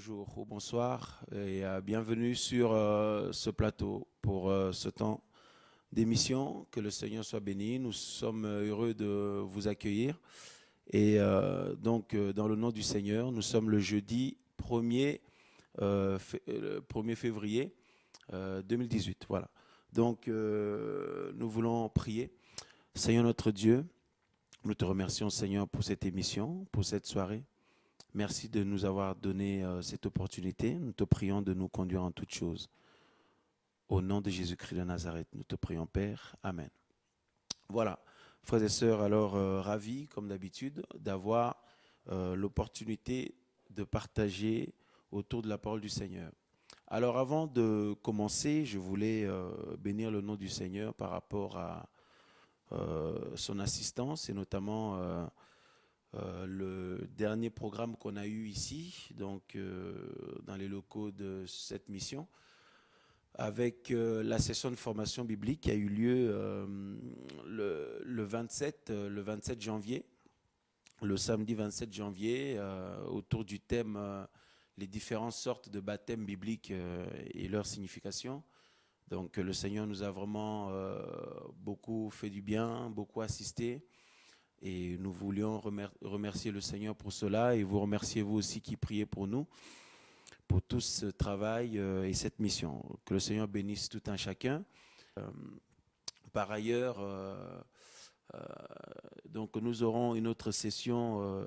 bonjour ou bonsoir et bienvenue sur ce plateau pour ce temps d'émission. Que le Seigneur soit béni. Nous sommes heureux de vous accueillir. Et dans le nom du Seigneur, nous sommes le jeudi 1er février 2018. Voilà. Donc, nous voulons prier. Seigneur notre Dieu, nous te remercions, Seigneur, pour cette émission, pour cette soirée. Merci de nous avoir donné cette opportunité. Nous te prions de nous conduire en toutes choses. Au nom de Jésus-Christ de Nazareth, nous te prions, Père. Amen. Voilà, frères et sœurs, alors ravis, comme d'habitude, d'avoir l'opportunité de partager autour de la parole du Seigneur. Alors avant de commencer, je voulais bénir le nom du Seigneur par rapport à son assistance et notamment le dernier programme qu'on a eu ici, donc dans les locaux de cette mission, avec la session de formation biblique qui a eu lieu le 27 janvier, le samedi 27 janvier, autour du thème les différentes sortes de baptêmes bibliques et leur signification. Donc le Seigneur nous a vraiment beaucoup fait du bien, beaucoup assisté. Et nous voulions remercier le Seigneur pour cela et vous remercier vous aussi qui priez pour nous, pour tout ce travail et cette mission. Que le Seigneur bénisse tout un chacun. Par ailleurs, donc nous aurons une autre session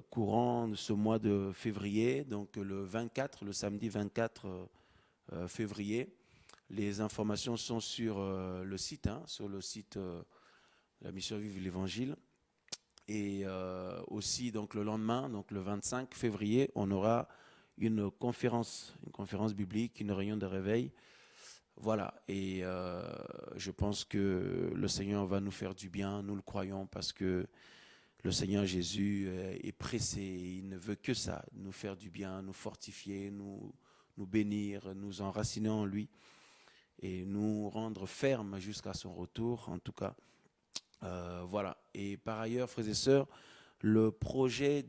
courant de ce mois de février, donc le samedi 24 février. Les informations sont sur le site, la mission Vive l'Évangile. Et aussi, donc, le lendemain, donc le 25 février, on aura une conférence biblique, une réunion de réveil. Voilà, et je pense que le Seigneur va nous faire du bien, nous le croyons, parce que le Seigneur Jésus est pressé, il ne veut que ça, nous faire du bien, nous fortifier, nous bénir, nous enraciner en lui et nous rendre fermes jusqu'à son retour, en tout cas. Voilà. Et par ailleurs, frères et sœurs, le projet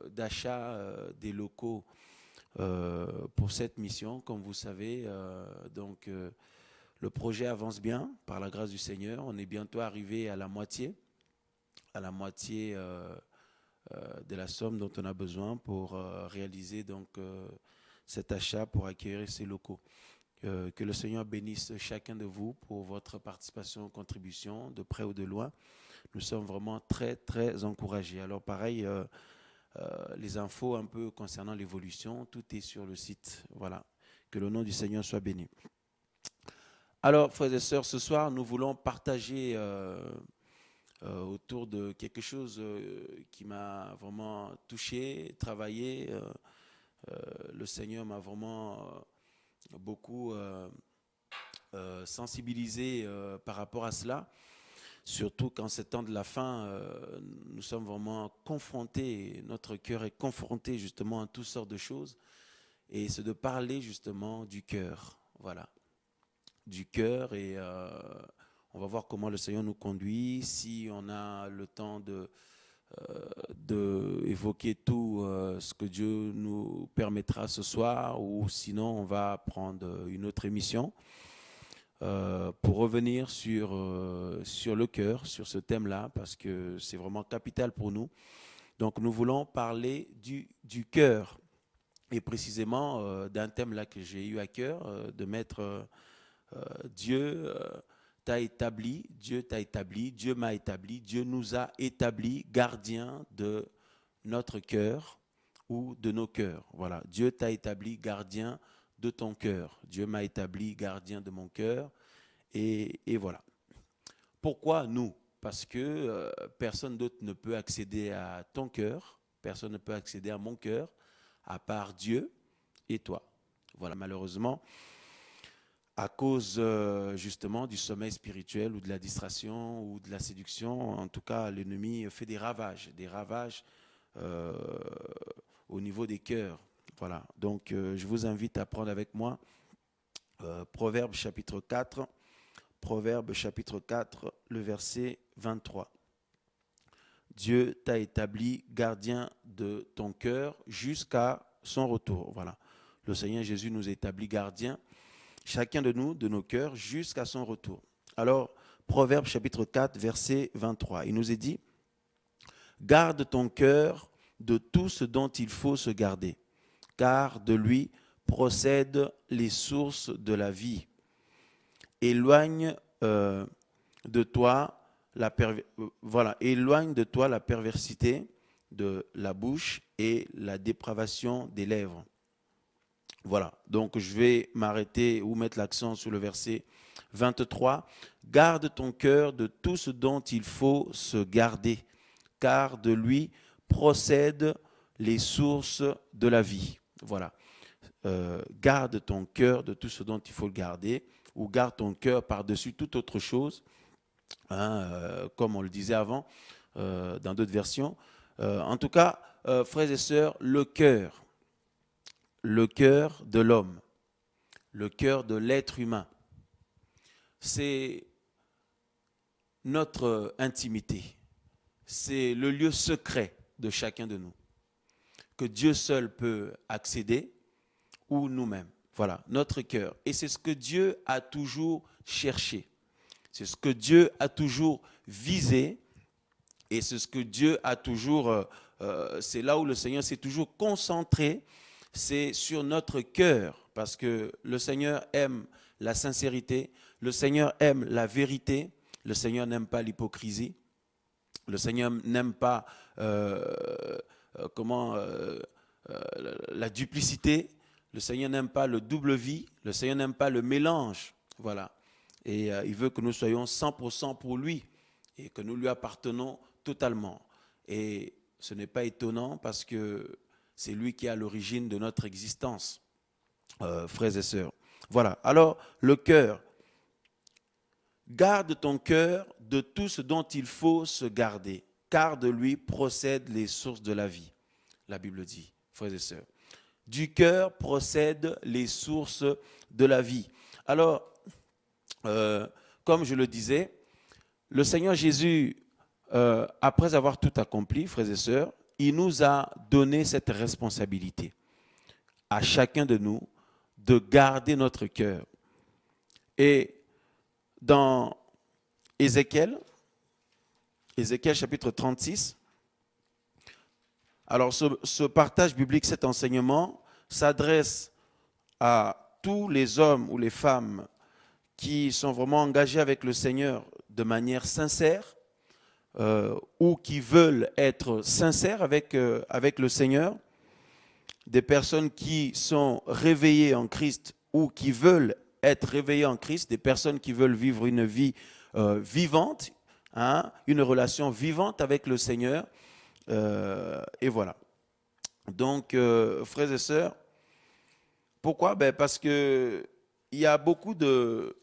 d'achat des locaux pour cette mission, comme vous savez, le projet avance bien par la grâce du Seigneur. On est bientôt arrivé à la moitié de la somme dont on a besoin pour réaliser cet achat pour acquérir ces locaux. Que le Seigneur bénisse chacun de vous pour votre participation, contribution, de près ou de loin. Nous sommes vraiment très, très encouragés. Alors pareil, les infos un peu concernant l'évolution, tout est sur le site. Voilà. Que le nom du Seigneur soit béni. Alors, frères et sœurs, ce soir, nous voulons partager autour de quelque chose qui m'a vraiment touché, travaillé. Le Seigneur m'a vraiment beaucoup sensibilisé par rapport à cela, surtout qu'en ces temps de la fin, nous sommes vraiment confrontés, notre cœur est confronté justement à toutes sortes de choses, et c'est de parler justement du cœur, voilà, du cœur, et on va voir comment le Seigneur nous conduit, si on a le temps évoquer tout ce que Dieu nous permettra ce soir, ou sinon on va prendre une autre émission pour revenir sur le cœur, sur ce thème-là, parce que c'est vraiment capital pour nous. Donc nous voulons parler du cœur, et précisément d'un thème là que j'ai eu à cœur de mettre Dieu t'a établi, Dieu t'a établi, Dieu m'a établi, Dieu nous a établis gardiens de notre cœur ou de nos cœurs. Voilà, Dieu t'a établi gardien de ton cœur. Dieu m'a établi gardien de mon cœur. Et voilà. Pourquoi nous? Parce que personne d'autre ne peut accéder à ton cœur, personne ne peut accéder à mon cœur, à part Dieu et toi. Voilà, malheureusement, à cause justement du sommeil spirituel ou de la distraction ou de la séduction, en tout cas, l'ennemi fait des ravages au niveau des cœurs. Voilà, donc je vous invite à prendre avec moi Proverbe chapitre 4, le verset 23. Dieu t'a établi gardien de ton cœur jusqu'à son retour. Voilà. Le Seigneur Jésus nous établit gardiens, chacun de nous, de nos cœurs, jusqu'à son retour. Alors, Proverbe chapitre 4, verset 23, il nous est dit, « Garde ton cœur de tout ce dont il faut se garder, car de lui procèdent les sources de la vie. Éloigne de toi éloigne de toi la perversité de la bouche et la dépravation des lèvres. » Voilà, donc je vais m'arrêter ou mettre l'accent sur le verset 23. « Garde ton cœur de tout ce dont il faut se garder, car de lui procèdent les sources de la vie. » Voilà. Garde ton cœur de tout ce dont il faut le garder, ou garde ton cœur par-dessus toute autre chose, hein, comme on le disait avant dans d'autres versions. En tout cas, frères et sœurs, le cœur de l'homme, le cœur de l'être humain, c'est notre intimité, c'est le lieu secret de chacun de nous, que Dieu seul peut accéder, ou nous-mêmes. Voilà, notre cœur. Et c'est ce que Dieu a toujours cherché. C'est ce que Dieu a toujours visé. Et c'est ce que Dieu a toujours... c'est là où le Seigneur s'est toujours concentré. C'est sur notre cœur. Parce que le Seigneur aime la sincérité. Le Seigneur aime la vérité. Le Seigneur n'aime pas l'hypocrisie. Le Seigneur n'aime pas la duplicité. Le Seigneur n'aime pas le double vie, le Seigneur n'aime pas le mélange, voilà. Et il veut que nous soyons 100% pour lui et que nous lui appartenons totalement. Et ce n'est pas étonnant parce que c'est lui qui est à l'origine de notre existence, frères et sœurs. Voilà, alors le cœur. Garde ton cœur de tout ce dont il faut se garder, car de lui procèdent les sources de la vie. La Bible dit, frères et sœurs. Du cœur procèdent les sources de la vie. Alors, comme je le disais, le Seigneur Jésus, après avoir tout accompli, frères et sœurs, il nous a donné cette responsabilité à chacun de nous de garder notre cœur. Et dans Ézéchiel chapitre 36, alors ce partage biblique, cet enseignement, s'adresse à tous les hommes ou les femmes qui sont vraiment engagés avec le Seigneur de manière sincère ou qui veulent être sincères avec le Seigneur, des personnes qui sont réveillées en Christ ou qui veulent être réveillées en Christ, des personnes qui veulent vivre une vie vivante, hein, une relation vivante avec le Seigneur. Et voilà. Donc, frères et sœurs, pourquoi? Parce que il y a beaucoup de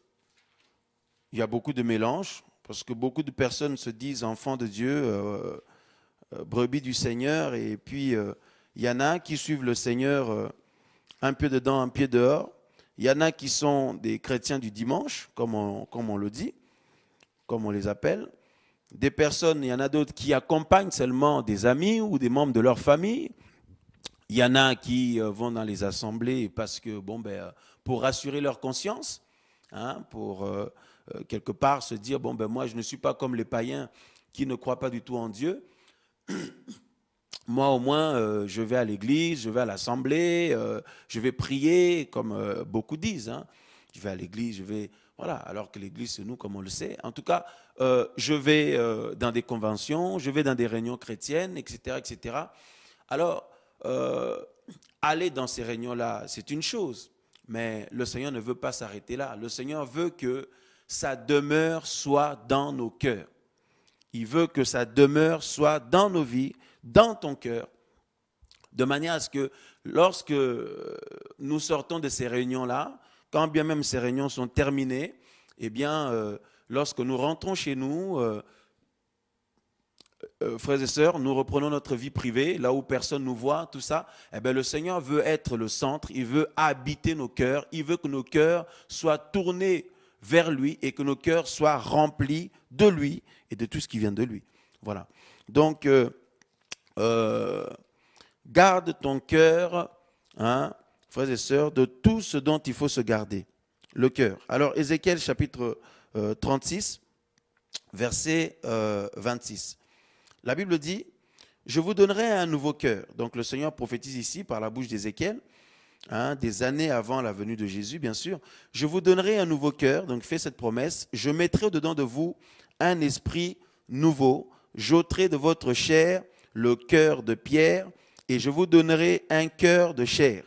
mélanges, parce que beaucoup de personnes se disent enfants de Dieu, brebis du Seigneur, et puis il y en a qui suivent le Seigneur un pied dedans, un pied dehors. Il y en a qui sont des chrétiens du dimanche, comme on le dit, comme on les appelle. Des personnes, il y en a d'autres qui accompagnent seulement des amis ou des membres de leur famille. Il y en a qui vont dans les assemblées parce que, pour rassurer leur conscience, hein, pour quelque part se dire, moi je ne suis pas comme les païens qui ne croient pas du tout en Dieu. Moi au moins, je vais à l'église, je vais à l'assemblée, je vais prier, comme beaucoup disent. Hein. Je vais à l'église, voilà, alors que l'église, c'est nous, comme on le sait. En tout cas, je vais dans des conventions, je vais dans des réunions chrétiennes, etc., etc. Alors, aller dans ces réunions-là, c'est une chose, mais le Seigneur ne veut pas s'arrêter là. Le Seigneur veut que sa demeure soit dans nos cœurs. Il veut que sa demeure soit dans nos vies, dans ton cœur, de manière à ce que lorsque nous sortons de ces réunions-là, quand bien même ces réunions sont terminées, eh bien, lorsque nous rentrons chez nous, frères et sœurs, nous reprenons notre vie privée, là où personne nous voit, tout ça, eh bien, le Seigneur veut être le centre, il veut habiter nos cœurs, il veut que nos cœurs soient tournés vers lui et que nos cœurs soient remplis de lui et de tout ce qui vient de lui. Voilà. Donc, garde ton cœur hein, frères et sœurs, de tout ce dont il faut se garder. Le cœur. Alors, Ézéchiel chapitre 36, verset 26. La Bible dit, « Je vous donnerai un nouveau cœur. » Donc, le Seigneur prophétise ici par la bouche d'Ézéchiel, hein, des années avant la venue de Jésus, bien sûr. « Je vous donnerai un nouveau cœur. » Donc, fait cette promesse. « Je mettrai au-dedans de vous un esprit nouveau. J'ôterai de votre chair le cœur de pierre et je vous donnerai un cœur de chair. »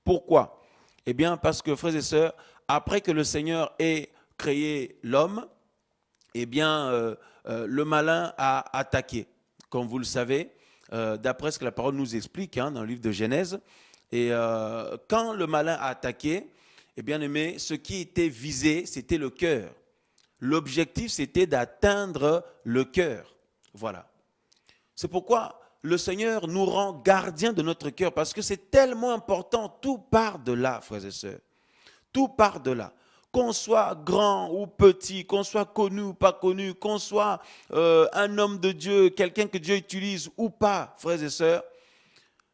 Pourquoi? Eh bien, parce que, frères et sœurs, après que le Seigneur ait créé l'homme, eh bien, le malin a attaqué. Comme vous le savez, d'après ce que la parole nous explique, hein, dans le livre de Genèse, et quand le malin a attaqué, eh bien aimé, ce qui était visé, c'était le cœur. L'objectif, c'était d'atteindre le cœur. Voilà. C'est pourquoi le Seigneur nous rend gardiens de notre cœur, parce que c'est tellement important, tout part de là, frères et sœurs. Tout part de là. Qu'on soit grand ou petit, qu'on soit connu ou pas connu, qu'on soit un homme de Dieu, quelqu'un que Dieu utilise ou pas, frères et sœurs,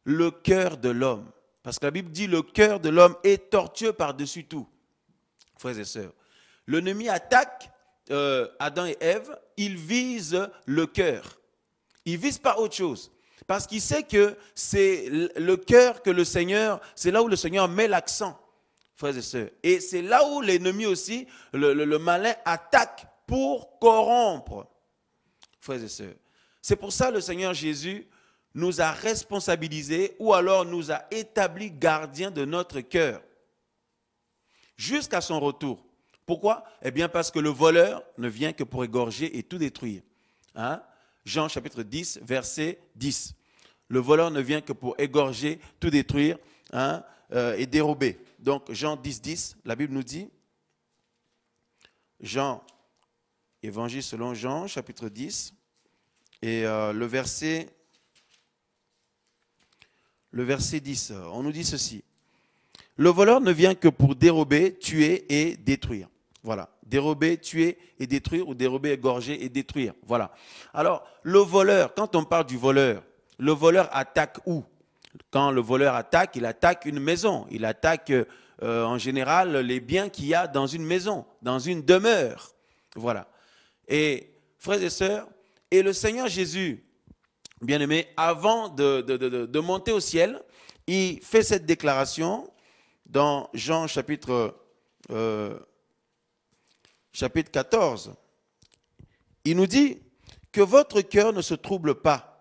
le cœur de l'homme. Parce que la Bible dit le cœur de l'homme est tortueux par-dessus tout, frères et sœurs. L'ennemi attaque Adam et Ève, il vise le cœur. Il ne vise pas autre chose. Parce qu'il sait que c'est le cœur que le Seigneur, c'est là où le Seigneur met l'accent. Frères et sœurs. Et c'est là où l'ennemi aussi, le malin, attaque pour corrompre. Frères et sœurs. C'est pour ça que le Seigneur Jésus nous a responsabilisés ou alors nous a établis gardiens de notre cœur. Jusqu'à son retour. Pourquoi? Eh bien parce que le voleur ne vient que pour égorger et tout détruire. Hein? Jean chapitre 10, verset 10. Le voleur ne vient que pour égorger, tout détruire, hein, et dérober. Donc, Jean 10, 10, la Bible nous dit, Jean, évangile selon Jean, chapitre 10, et le verset 10, on nous dit ceci. Le voleur ne vient que pour dérober, tuer et détruire. Voilà, dérober, tuer et détruire, ou dérober, égorger et détruire. Voilà. Alors, le voleur, quand on parle du voleur, le voleur attaque où? Quand le voleur attaque, il attaque une maison. Il attaque en général les biens qu'il y a dans une maison, dans une demeure. Voilà. Et frères et sœurs, et le Seigneur Jésus, bien aimé, avant de monter au ciel, il fait cette déclaration dans Jean chapitre 14. Il nous dit que votre cœur ne se trouble pas.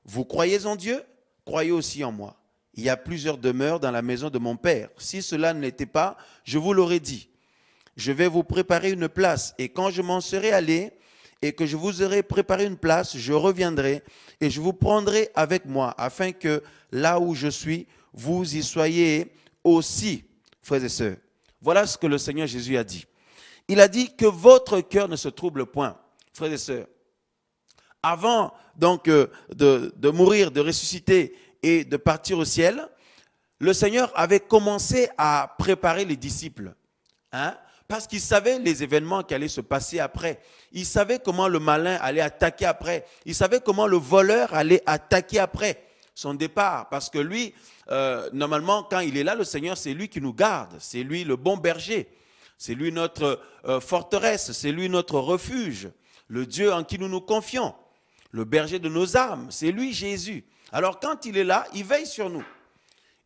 Vous croyez en Dieu? Croyez aussi en moi. Il y a plusieurs demeures dans la maison de mon Père. Si cela ne l'était pas, je vous l'aurais dit. Je vais vous préparer une place. Et quand je m'en serai allé et que je vous aurai préparé une place, je reviendrai et je vous prendrai avec moi, afin que là où je suis, vous y soyez aussi, frères et sœurs. Voilà ce que le Seigneur Jésus a dit. Il a dit que votre cœur ne se trouble point, frères et sœurs. Avant donc de mourir, de ressusciter et de partir au ciel, le Seigneur avait commencé à préparer les disciples. Hein? Parce qu'il savait les événements qui allaient se passer après. Il savait comment le malin allait attaquer après. Il savait comment le voleur allait attaquer après son départ. Parce que lui, normalement, quand il est là, le Seigneur, c'est lui qui nous garde. C'est lui le bon berger. C'est lui notre forteresse. C'est lui notre refuge. Le Dieu en qui nous nous confions. Le berger de nos âmes, c'est lui Jésus. Alors quand il est là, il veille sur nous.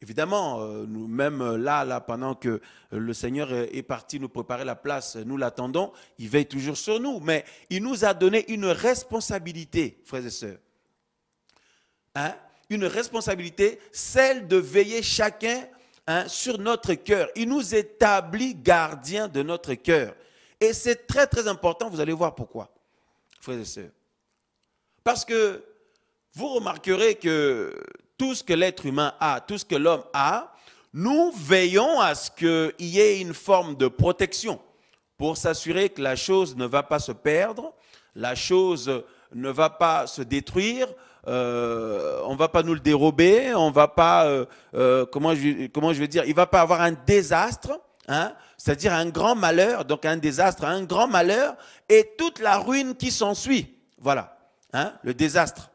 Évidemment, nous, même là, pendant que le Seigneur est parti nous préparer la place, nous l'attendons, il veille toujours sur nous. Mais il nous a donné une responsabilité, frères et sœurs. Hein? Une responsabilité, celle de veiller chacun, hein, sur notre cœur. Il nous établit gardiens de notre cœur. Et c'est très très important, vous allez voir pourquoi, frères et sœurs. Parce que vous remarquerez que tout ce que l'être humain a, tout ce que l'homme a, nous veillons à ce qu'il y ait une forme de protection pour s'assurer que la chose ne va pas se perdre, la chose ne va pas se détruire, on ne va pas nous le dérober, on ne va pas, comment je vais dire, il ne va pas avoir un désastre, hein, c'est-à-dire un grand malheur, donc un désastre, un grand malheur et toute la ruine qui s'ensuit. Voilà. Hein, le désastre.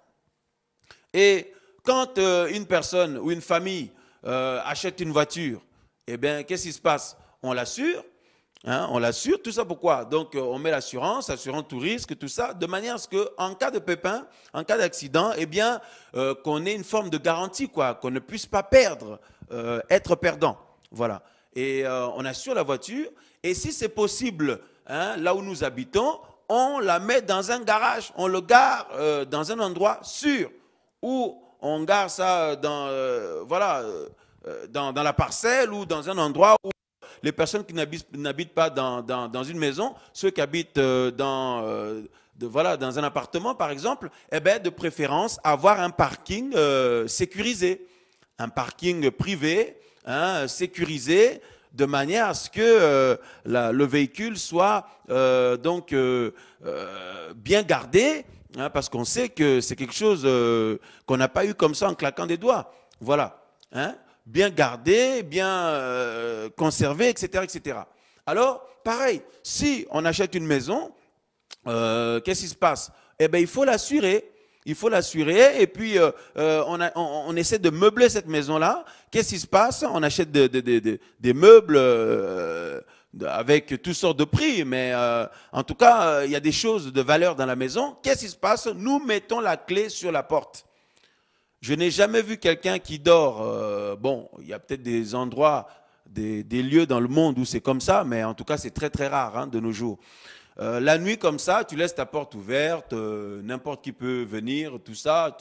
Et quand une personne ou une famille achète une voiture, eh bien, qu'est-ce qui se passe? On l'assure. Hein, on l'assure, tout ça pourquoi? Donc on met l'assurance, assurant tout risque, tout ça, de manière à ce qu'en cas de pépin, en cas d'accident, eh bien qu'on ait une forme de garantie, quoi, qu'on ne puisse pas perdre, être perdant. Voilà. Et on assure la voiture, et si c'est possible, hein, là où nous habitons, on la met dans un garage, on le gare dans un endroit sûr, où on gare ça dans, voilà, dans la parcelle ou dans un endroit où les personnes qui n'habitent pas dans une maison, ceux qui habitent voilà, dans un appartement, par exemple, eh bien, de préférence, avoir un parking sécurisé, un parking privé, hein, sécurisé, de manière à ce que le véhicule soit donc bien gardé, hein, parce qu'on sait que c'est quelque chose qu'on n'a pas eu comme ça en claquant des doigts. Voilà. Hein? Bien gardé, bien conservé, etc., etc. Alors, pareil, si on achète une maison, qu'est-ce qui se passe? Eh bien, il faut l'assurer. Il faut l'assurer et puis on essaie de meubler cette maison-là. Qu'est-ce qui se passe? On achète des meubles avec toutes sortes de prix, mais en tout cas, il y a des choses de valeur dans la maison. Qu'est-ce qui se passe? Nous mettons la clé sur la porte. Je n'ai jamais vu quelqu'un qui dort. Bon, il y a peut-être des endroits, des lieux dans le monde où c'est comme ça, mais en tout cas, c'est très très rare hein, de nos jours. La nuit comme ça, tu laisses ta porte ouverte, n'importe qui peut venir, tout ça.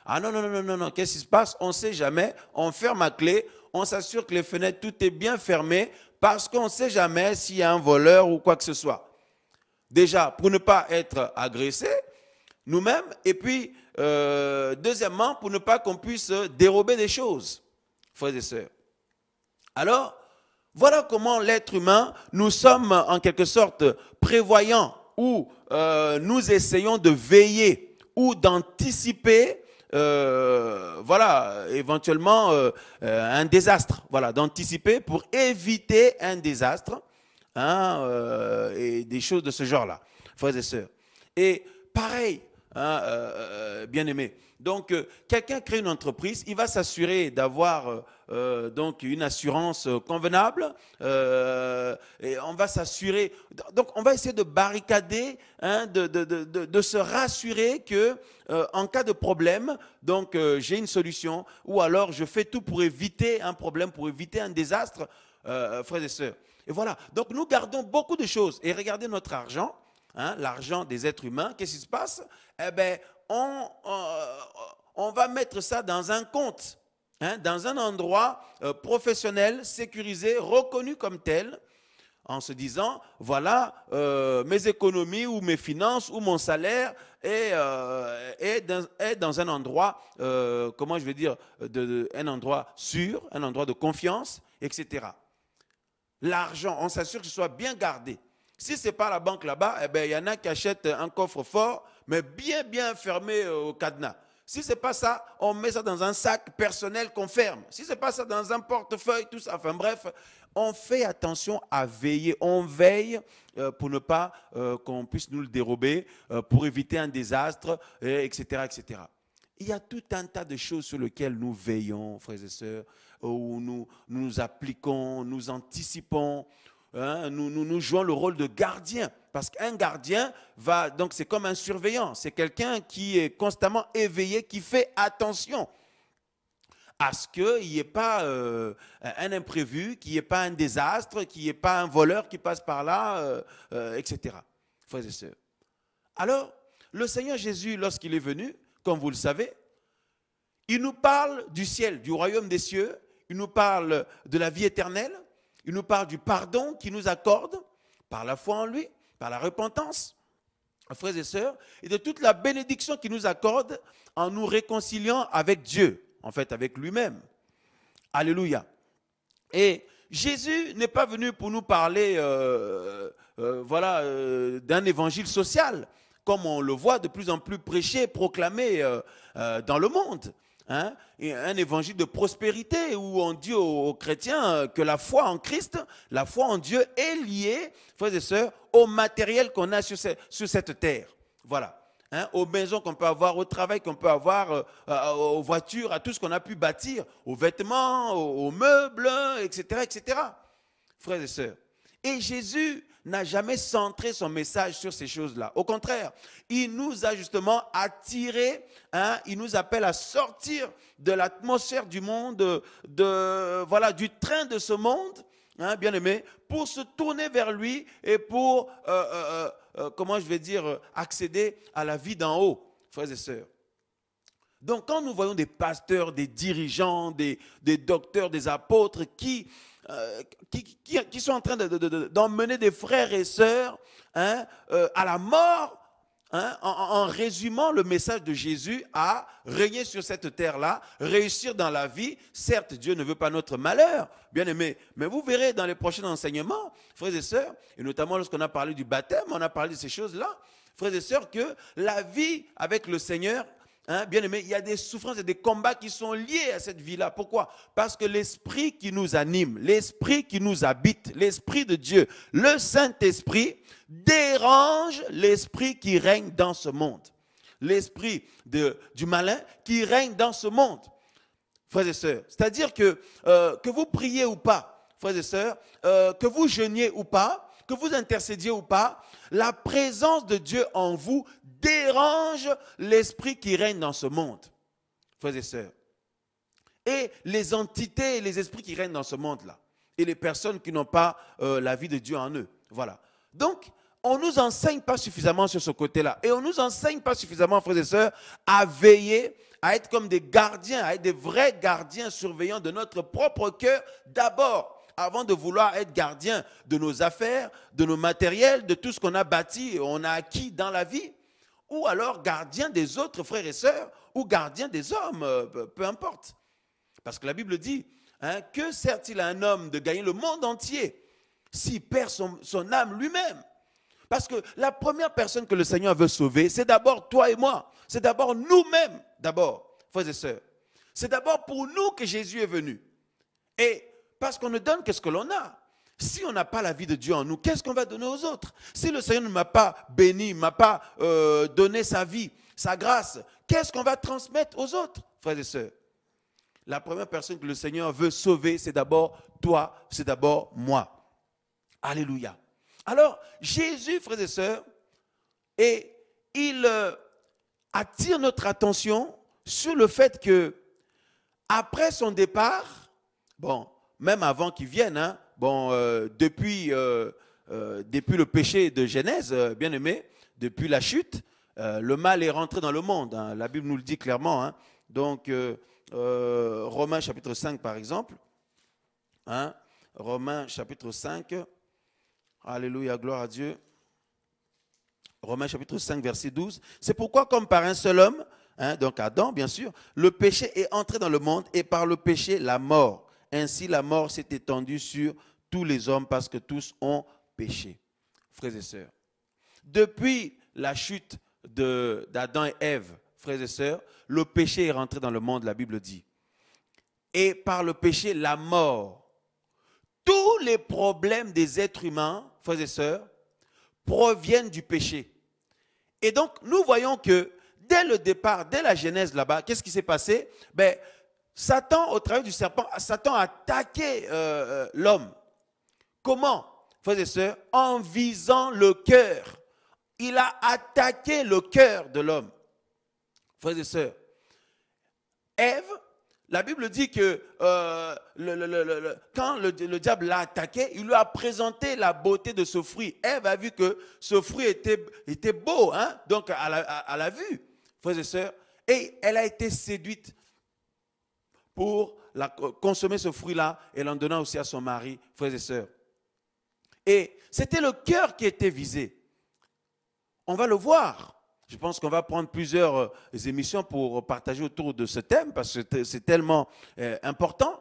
Ah non, non, non, non, non, qu'est-ce qui se passe? On ne sait jamais, on ferme à clé, on s'assure que les fenêtres, tout est bien fermé, parce qu'on ne sait jamais s'il y a un voleur ou quoi que ce soit. Déjà, pour ne pas être agressé, nous-mêmes, et puis, deuxièmement, pour ne pas qu'on puisse dérober des choses, frères et sœurs. Alors, voilà comment l'être humain, nous sommes en quelque sorte prévoyants ou nous essayons de veiller ou d'anticiper, voilà, éventuellement un désastre, voilà, d'anticiper pour éviter un désastre hein, et des choses de ce genre-là, frères et sœurs. Et pareil, hein, bien-aimés. Donc, quelqu'un crée une entreprise, il va s'assurer d'avoir donc une assurance convenable et on va s'assurer, donc on va essayer de barricader, hein, de se rassurer que en cas de problème, donc j'ai une solution ou alors je fais tout pour éviter un problème, pour éviter un désastre, frères et sœurs. Et voilà, donc nous gardons beaucoup de choses et regardez notre argent. Hein, l'argent des êtres humains, qu'est-ce qui se passe? Eh bien, on va mettre ça dans un compte, hein, dans un endroit professionnel, sécurisé, reconnu comme tel, en se disant, voilà, mes économies ou mes finances ou mon salaire est dans un endroit, comment je vais dire, un endroit sûr, un endroit de confiance, etc. L'argent, on s'assure que ce soit bien gardé. Si ce n'est pas la banque là-bas, eh bien, il y en a qui achètent un coffre-fort, mais bien, bien fermé au cadenas. Si ce n'est pas ça, on met ça dans un sac personnel qu'on ferme. Si ce n'est pas ça, dans un portefeuille, tout ça. Enfin bref, on fait attention à veiller. On veille pour ne pas qu'on puisse nous le dérober, pour éviter un désastre, etc., etc. Il y a tout un tas de choses sur lesquelles nous veillons, frères et sœurs, où nous appliquons, nous anticipons. Hein, nous jouons le rôle de gardien, parce qu'un gardien va, donc c'est comme un surveillant, c'est quelqu'un qui est constamment éveillé, qui fait attention à ce qu'il n'y ait pas un imprévu, qu'il n'y ait pas un désastre, qu'il n'y ait pas un voleur qui passe par là, etc. Frères et sœurs. Alors, le Seigneur Jésus, lorsqu'il est venu, comme vous le savez, il nous parle du ciel, du royaume des cieux, il nous parle de la vie éternelle, il nous parle du pardon qu'il nous accorde par la foi en lui, par la repentance, frères et sœurs, et de toute la bénédiction qu'il nous accorde en nous réconciliant avec Dieu, en fait avec lui-même. Alléluia. Et Jésus n'est pas venu pour nous parler voilà, d'un évangile social, comme on le voit de plus en plus prêché, proclamé dans le monde. Hein, un évangile de prospérité où on dit aux chrétiens que la foi en Christ, la foi en Dieu est liée, frères et sœurs, au matériel qu'on a sur cette terre. Voilà. hein, aux maisons qu'on peut avoir, au travail qu'on peut avoir, aux voitures, à tout ce qu'on a pu bâtir, aux vêtements, aux meubles, etc., etc. Frères et sœurs. Et Jésus n'a jamais centré son message sur ces choses-là. Au contraire, il nous a justement attirés, hein, il nous appelle à sortir de l'atmosphère du monde, voilà, du train de ce monde, hein, bien aimé, pour se tourner vers lui et pour, comment je vais dire, accéder à la vie d'en haut, frères et sœurs. Donc, quand nous voyons des pasteurs, des dirigeants, des docteurs, des apôtres qui sont en train d'emmener des frères et sœurs, hein, à la mort, hein, en résumant le message de Jésus à régner sur cette terre-là, réussir dans la vie. Certes, Dieu ne veut pas notre malheur, bien aimé, mais vous verrez dans les prochains enseignements, frères et sœurs, et notamment lorsqu'on a parlé du baptême, on a parlé de ces choses-là, frères et sœurs, que la vie avec le Seigneur, hein, bien aimé, il y a des souffrances et des combats qui sont liés à cette vie-là. Pourquoi? Parce que l'esprit qui nous anime, l'esprit qui nous habite, l'esprit de Dieu, le Saint-Esprit, dérange l'esprit qui règne dans ce monde. L'esprit du malin qui règne dans ce monde, frères et sœurs. C'est-à-dire que vous priez ou pas, frères et sœurs, que vous jeûniez ou pas, que vous intercédiez ou pas, la présence de Dieu en vous dérange l'esprit qui règne dans ce monde, frères et sœurs. Et les entités, les esprits qui règnent dans ce monde-là, et les personnes qui n'ont pas la vie de Dieu en eux. Voilà. Donc, on ne nous enseigne pas suffisamment sur ce côté-là. Et on ne nous enseigne pas suffisamment, frères et sœurs, à veiller, à être comme des gardiens, à être des vrais gardiens surveillants de notre propre cœur d'abord, avant de vouloir être gardien de nos affaires, de nos matériels, de tout ce qu'on a bâti et on a acquis dans la vie. Ou alors gardien des autres frères et sœurs, ou gardien des hommes, peu importe. Parce que la Bible dit, hein, que sert-il à un homme de gagner le monde entier s'il perd son âme lui-même? Parce que la première personne que le Seigneur veut sauver, c'est d'abord toi et moi. C'est d'abord nous-mêmes, d'abord, frères et sœurs. C'est d'abord pour nous que Jésus est venu. Et parce qu'on ne donne que ce que l'on a. Si on n'a pas la vie de Dieu en nous, qu'est-ce qu'on va donner aux autres? Si le Seigneur ne m'a pas béni, ne m'a pas donné sa vie, sa grâce, qu'est-ce qu'on va transmettre aux autres, frères et sœurs? La première personne que le Seigneur veut sauver, c'est d'abord toi, c'est d'abord moi. Alléluia. Alors, Jésus, frères et sœurs, et il attire notre attention sur le fait que, après son départ, bon, même avant qu'il vienne, hein, bon, depuis le péché de Genèse, bien aimé, depuis la chute, le mal est rentré dans le monde. Hein, la Bible nous le dit clairement. Hein, donc, Romains chapitre 5, par exemple. Hein, Romains chapitre 5. Alléluia, gloire à Dieu. Romains chapitre 5, verset 12. C'est pourquoi, comme par un seul homme, hein, donc Adam, bien sûr, le péché est entré dans le monde et par le péché, la mort. Ainsi, la mort s'est étendue sur tous les hommes parce que tous ont péché. Frères et sœurs, depuis la chute d'Adam et Ève, frères et sœurs, le péché est rentré dans le monde, la Bible dit. Et par le péché, la mort. Tous les problèmes des êtres humains, frères et sœurs, proviennent du péché. Et donc, nous voyons que dès le départ, dès la Genèse là-bas, qu'est-ce qui s'est passé? Ben, Satan, au travers du serpent, Satan a attaqué l'homme. Comment, frères et sœurs? En visant le cœur. Il a attaqué le cœur de l'homme. Frères et sœurs, Ève, la Bible dit que quand le diable l'a attaqué, il lui a présenté la beauté de ce fruit. Ève a vu que ce fruit était beau, hein? Donc à la vue, frères et sœurs, et elle a été séduite pour consommer ce fruit-là et l'en donnant aussi à son mari, frères et sœurs. Et c'était le cœur qui était visé. On va le voir. Je pense qu'on va prendre plusieurs émissions pour partager autour de ce thème parce que c'est tellement important,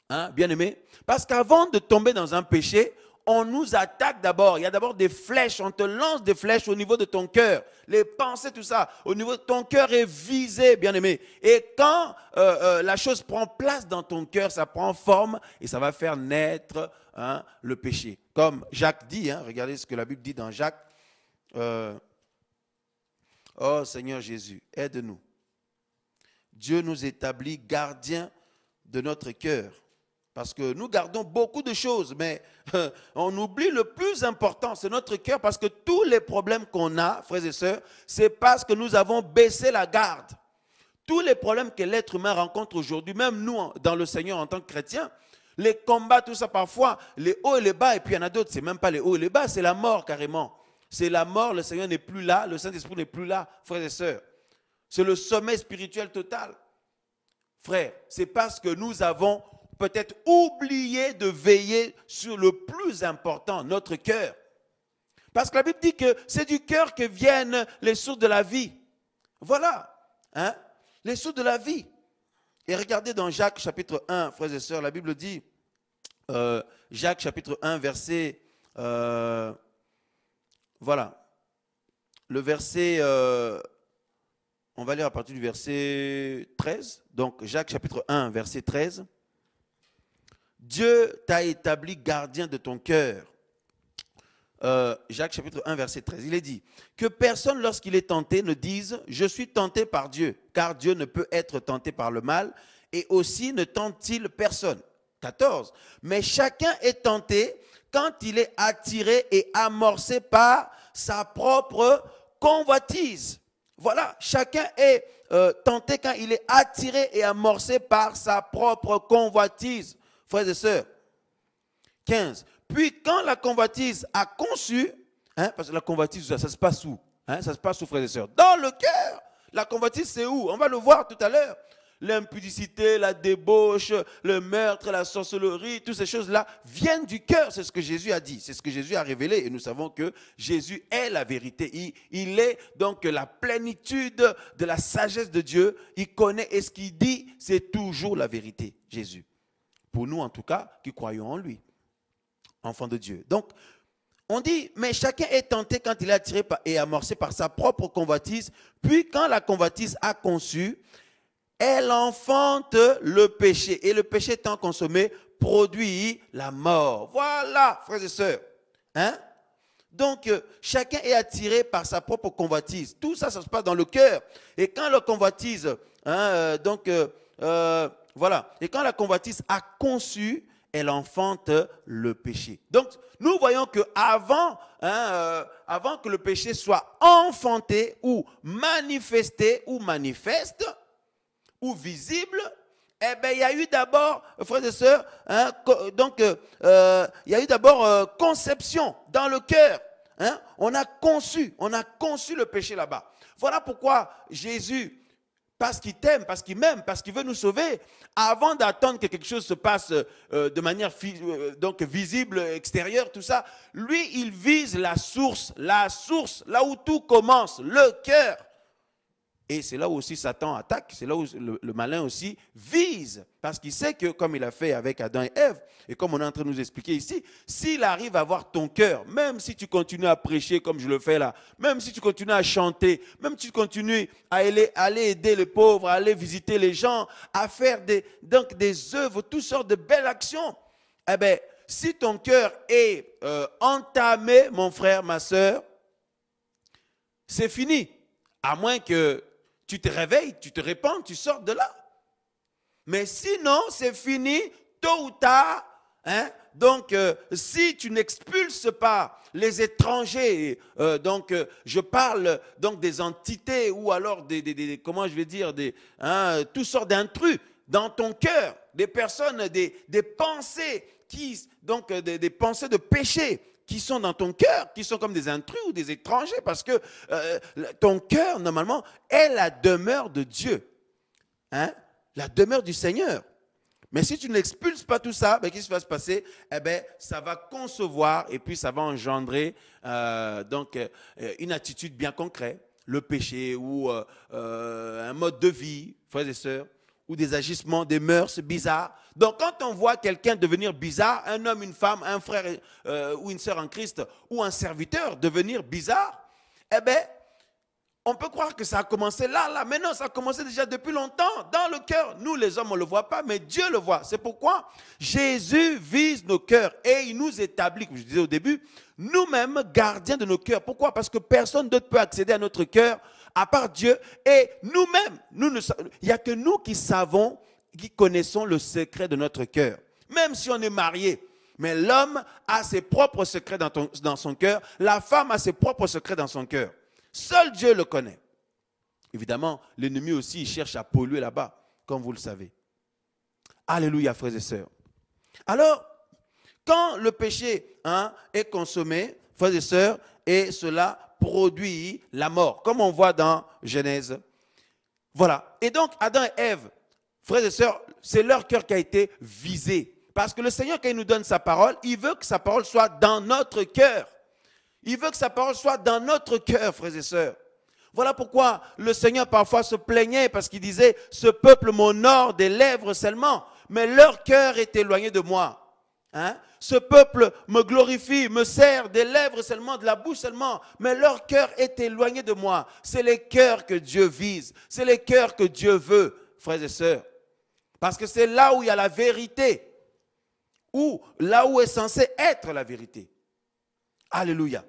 hein, bien aimé. Parce qu'avant de tomber dans un péché, on nous attaque d'abord. Il y a d'abord des flèches, on te lance des flèches au niveau de ton cœur. Les pensées, tout ça, au niveau de ton cœur est visé, bien aimé. Et quand la chose prend place dans ton cœur, ça prend forme et ça va faire naître, hein, le péché. Comme Jacques dit, hein, regardez ce que la Bible dit dans Jacques. Oh Seigneur Jésus, aide-nous. Dieu nous établit gardiens de notre cœur. Parce que nous gardons beaucoup de choses, mais on oublie le plus important, c'est notre cœur, parce que tous les problèmes qu'on a, frères et sœurs, c'est parce que nous avons baissé la garde. Tous les problèmes que l'être humain rencontre aujourd'hui, même nous, dans le Seigneur en tant que chrétiens, les combats, tout ça, parfois, les hauts et les bas, et puis il y en a d'autres, c'est même pas les hauts et les bas, c'est la mort carrément. C'est la mort, le Seigneur n'est plus là, le Saint-Esprit n'est plus là, frères et sœurs. C'est le sommeil spirituel total. Frères, c'est parce que nous avons peut-être oublié de veiller sur le plus important, notre cœur. Parce que la Bible dit que c'est du cœur que viennent les sources de la vie. Voilà, hein? Les sources de la vie. Et regardez dans Jacques chapitre 1, frères et sœurs, la Bible dit, Jacques chapitre 1, verset, voilà, le verset, on va lire à partir du verset 13, donc Jacques chapitre 1, verset 13. Dieu t'a établi gardien de ton cœur. Jacques chapitre 1, verset 13. Il est dit que personne, lorsqu'il est tenté, ne dise « Je suis tenté par Dieu », car Dieu ne peut être tenté par le mal, et aussi ne tente-t-il personne. 14. Mais chacun est tenté quand il est attiré et amorcé par sa propre convoitise. Voilà, chacun est tenté quand il est attiré et amorcé par sa propre convoitise. Frères et sœurs. 15. Puis quand la convoitise a conçu, hein, parce que la convoitise, ça se passe où? Hein, ça se passe où, frères et sœurs? Dans le cœur. La convoitise, c'est où? On va le voir tout à l'heure. L'impudicité, la débauche, le meurtre, la sorcellerie, toutes ces choses-là viennent du cœur. C'est ce que Jésus a dit. C'est ce que Jésus a révélé. Et nous savons que Jésus est la vérité. Il est donc la plénitude de la sagesse de Dieu. Il connaît et ce qu'il dit, c'est toujours la vérité, Jésus. Pour nous, en tout cas, qui croyons en lui. Enfant de Dieu. Donc, on dit, mais chacun est tenté quand il est attiré et amorcé par sa propre convoitise. Puis quand la convoitise a conçu, elle enfante le péché. Et le péché étant consommé, produit la mort. Voilà, frères et sœurs. Hein? Donc, chacun est attiré par sa propre convoitise. Tout ça, ça se passe dans le cœur. Et quand la convoitise, hein, voilà. Et quand la convoitise a conçu, elle enfante le péché. Donc, nous voyons qu'avant avant que le péché soit enfanté ou manifesté ou manifeste ou visible, eh bien, il y a eu d'abord, frères et sœurs, hein, il y a eu d'abord conception dans le cœur. Hein, on a conçu le péché là-bas. Voilà pourquoi Jésus, parce qu'il t'aime, parce qu'il m'aime, parce qu'il veut nous sauver, avant d'attendre que quelque chose se passe de manière donc visible, extérieure, tout ça, lui, il vise la source, là où tout commence, le cœur. Et c'est là où aussi Satan attaque, c'est là où le malin aussi vise. Parce qu'il sait que, comme il a fait avec Adam et Ève, et comme on est en train de nous expliquer ici, s'il arrive à voir ton cœur, même si tu continues à prêcher comme je le fais là, même si tu continues à chanter, même si tu continues à aller aider les pauvres, à aller visiter les gens, à faire des œuvres, toutes sortes de belles actions, eh bien, si ton cœur est entamé, mon frère, ma soeur, c'est fini. À moins que tu te réveilles, tu te répands, tu sors de là. Mais sinon, c'est fini, tôt ou tard. Hein? Donc, si tu n'expulses pas les étrangers, je parle donc des entités ou alors comment je vais dire, toutes sortes d'intrus dans ton cœur, des personnes, des pensées, des pensées de péché, qui sont dans ton cœur, qui sont comme des intrus ou des étrangers, parce que ton cœur, normalement, est la demeure de Dieu. Hein? La demeure du Seigneur. Mais si tu n'expulses pas tout ça, ben, qu'est-ce qui va se passer? Eh bien, ça va concevoir et puis ça va engendrer une attitude bien concrète, le péché ou un mode de vie, frères et sœurs, ou des agissements, des mœurs bizarres. Donc, quand on voit quelqu'un devenir bizarre, un homme, une femme, un frère ou une sœur en Christ, ou un serviteur devenir bizarre, eh bien, on peut croire que ça a commencé là, mais non, ça a commencé déjà depuis longtemps, dans le cœur. Nous, les hommes, on ne le voit pas, mais Dieu le voit. C'est pourquoi Jésus vise nos cœurs et il nous établit, comme je disais au début, nous-mêmes gardiens de nos cœurs. Pourquoi? Parce que personne d'autre peut accéder à notre cœur à part Dieu et nous-mêmes. Il n'y a que nous qui savons, qui connaissons le secret de notre cœur. Même si on est marié, mais l'homme a ses propres secrets dans son cœur, la femme a ses propres secrets dans son cœur. Seul Dieu le connaît. Évidemment, l'ennemi aussi il cherche à polluer là-bas, comme vous le savez. Alléluia, frères et sœurs. Alors, quand le péché est consommé, frères et sœurs, et cela produit la mort, comme on voit dans Genèse. Voilà. Et donc, Adam et Ève, frères et sœurs, c'est leur cœur qui a été visé. Parce que le Seigneur, quand il nous donne sa parole, il veut que sa parole soit dans notre cœur. Il veut que sa parole soit dans notre cœur, frères et sœurs. Voilà pourquoi le Seigneur parfois se plaignait parce qu'il disait « Ce peuple m'honore des lèvres seulement, mais leur cœur est éloigné de moi. » Ce peuple me glorifie, me sert des lèvres seulement, de la bouche seulement, mais leur cœur est éloigné de moi. C'est les cœurs que Dieu vise, c'est les cœurs que Dieu veut, frères et sœurs. Parce que c'est là où il y a la vérité, ou là où est censé être la vérité. Alléluia.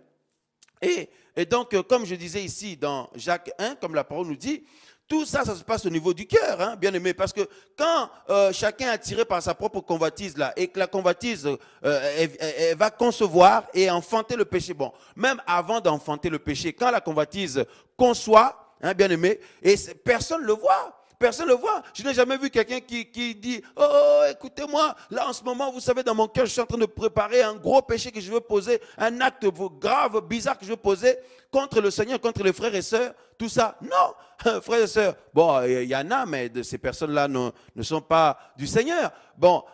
Et donc, comme je disais ici dans Jacques 1, comme la parole nous dit, tout ça, ça se passe au niveau du cœur, bien aimé. Parce que quand chacun est attiré par sa propre convoitise, là, et que la convoitise, elle va concevoir et enfanter le péché. Bon, même avant d'enfanter le péché, quand la convoitise conçoit, bien aimé, et personne ne le voit. Personne ne le voit. Je n'ai jamais vu quelqu'un qui dit « Oh, écoutez-moi, là en ce moment, vous savez, dans mon cœur, je suis en train de préparer un gros péché que je veux poser, un acte grave, bizarre que je veux poser contre le Seigneur, contre les frères et sœurs, tout ça. » Non, frères et sœurs. Bon, il y en a, mais ces personnes-là ne sont pas du Seigneur. Bon,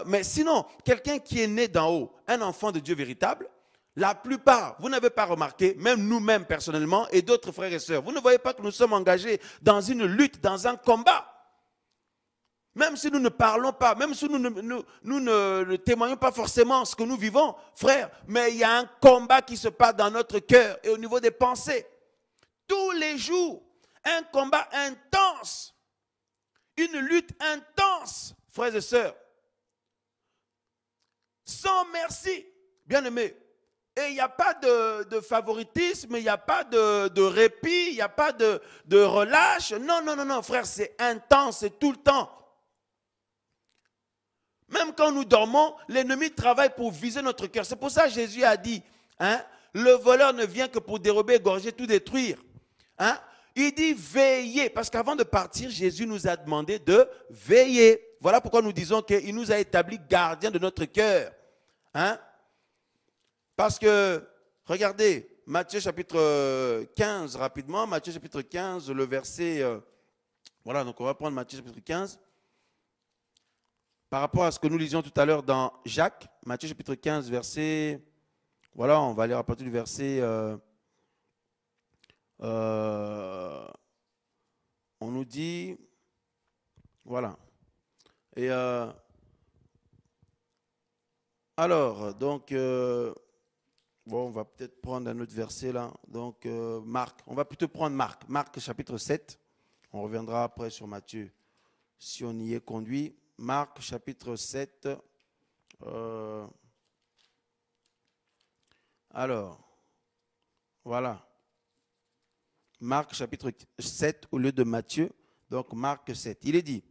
mais sinon, quelqu'un qui est né d'en haut, un enfant de Dieu véritable, la plupart, vous n'avez pas remarqué, même nous-mêmes personnellement et d'autres frères et sœurs, vous ne voyez pas que nous sommes engagés dans une lutte, dans un combat. Même si nous ne parlons pas, même si nous ne témoignons pas forcément ce que nous vivons, frères, mais il y a un combat qui se passe dans notre cœur et au niveau des pensées. Tous les jours, un combat intense, une lutte intense, frères et sœurs. Sans merci, bien-aimés. Et il n'y a pas de favoritisme, il n'y a pas de répit, il n'y a pas de relâche. Non, non, non, non, frère, c'est intense, c'est tout le temps. Même quand nous dormons, l'ennemi travaille pour viser notre cœur. C'est pour ça que Jésus a dit, le voleur ne vient que pour dérober, égorger, tout détruire. Il dit veiller, parce qu'avant de partir, Jésus nous a demandé de veiller. Voilà pourquoi nous disons qu'il nous a établi gardien de notre cœur. Parce que, regardez, Matthieu chapitre 15, rapidement, Matthieu chapitre 15, le verset, voilà, donc on va prendre Matthieu chapitre 15, par rapport à ce que nous lisions tout à l'heure dans Jacques, Matthieu chapitre 15, verset, voilà, on va lire à partir du verset, on nous dit, voilà, et alors, donc, bon, on va peut-être prendre un autre verset là. Donc, Marc, on va plutôt prendre Marc. Marc chapitre 7. On reviendra après sur Matthieu si on y est conduit. Marc chapitre 7. Alors, voilà. Marc chapitre 7 au lieu de Matthieu. Donc, Marc 7. Il est dit,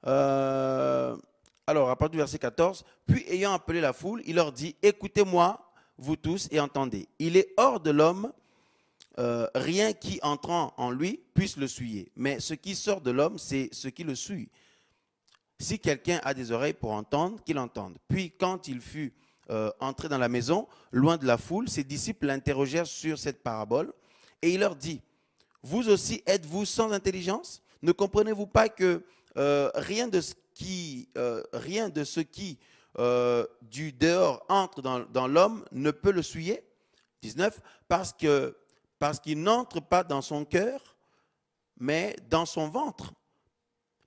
alors, à partir du verset 14, puis ayant appelé la foule, il leur dit, écoutez-moi, vous tous, et entendez. Il est hors de l'homme, rien qui entrant en lui puisse le souiller. Mais ce qui sort de l'homme, c'est ce qui le souille. Si quelqu'un a des oreilles pour entendre, qu'il entende. Puis quand il fut entré dans la maison, loin de la foule, ses disciples l'interrogèrent sur cette parabole. Et il leur dit, vous aussi êtes-vous sans intelligence? Ne comprenez-vous pas que rien de ce qui du dehors entre dans l'homme ne peut le souiller? 19, parce qu'il n'entre pas dans son cœur, mais dans son ventre.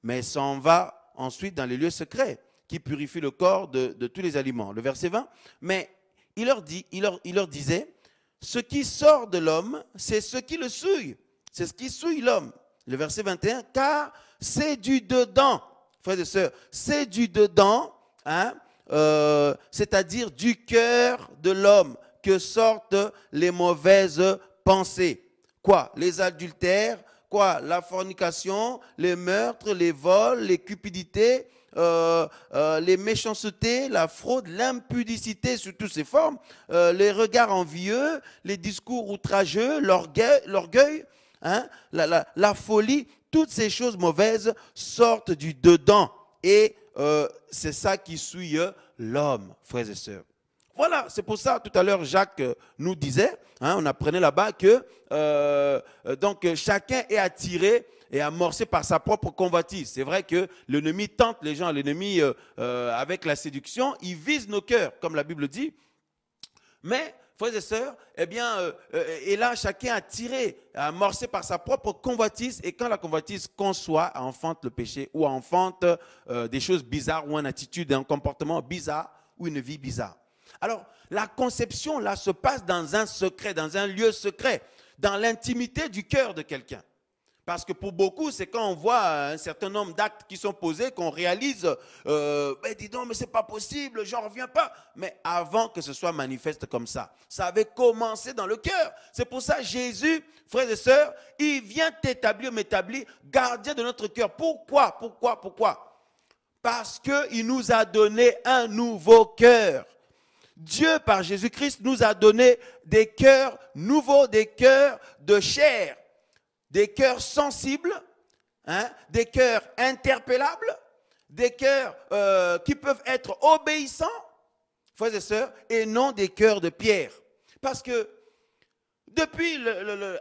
Mais s'en va ensuite dans les lieux secrets, qui purifient le corps de tous les aliments. Le verset 20, mais il leur disait, ce qui sort de l'homme, c'est ce qui le souille. C'est ce qui souille l'homme. Le verset 21, car c'est du dedans, frères et sœurs, c'est du dedans, c'est-à-dire du cœur de l'homme que sortent les mauvaises pensées, Quoi? Les adultères, quoi? La fornication, les meurtres, les vols, les cupidités, les méchancetés, la fraude, l'impudicité sous toutes ses formes, les regards envieux, les discours outrageux, l'orgueil, hein, la folie. Toutes ces choses mauvaises sortent du dedans. Et c'est ça qui suit l'homme, frères et sœurs. Voilà, c'est pour ça, tout à l'heure, Jacques nous disait, hein, on apprenait là-bas que donc chacun est attiré et amorcé par sa propre convoitise. C'est vrai que l'ennemi tente les gens, l'ennemi avec la séduction, il vise nos cœurs, comme la Bible dit. Mais, frères et sœurs, eh bien, et là, chacun est attiré, amorcé par sa propre convoitise. Et quand la convoitise conçoit, enfante le péché ou enfante des choses bizarres ou une attitude, un comportement bizarre ou une vie bizarre. Alors, la conception, là, se passe dans un secret, dans un lieu secret, dans l'intimité du cœur de quelqu'un. Parce que pour beaucoup, c'est quand on voit un certain nombre d'actes qui sont posés qu'on réalise, dis donc, mais c'est pas possible, j'en reviens pas. Mais avant que ce soit manifeste comme ça avait commencé dans le cœur. C'est pour ça Jésus, frères et sœurs, il vient m'établir, gardien de notre cœur. Pourquoi? Parce qu'il nous a donné un nouveau cœur. Dieu, par Jésus-Christ, nous a donné des cœurs nouveaux, des cœurs de chair, des cœurs sensibles, hein, des cœurs interpellables, des cœurs qui peuvent être obéissants, frères et sœurs, et non des cœurs de pierre. Parce que depuis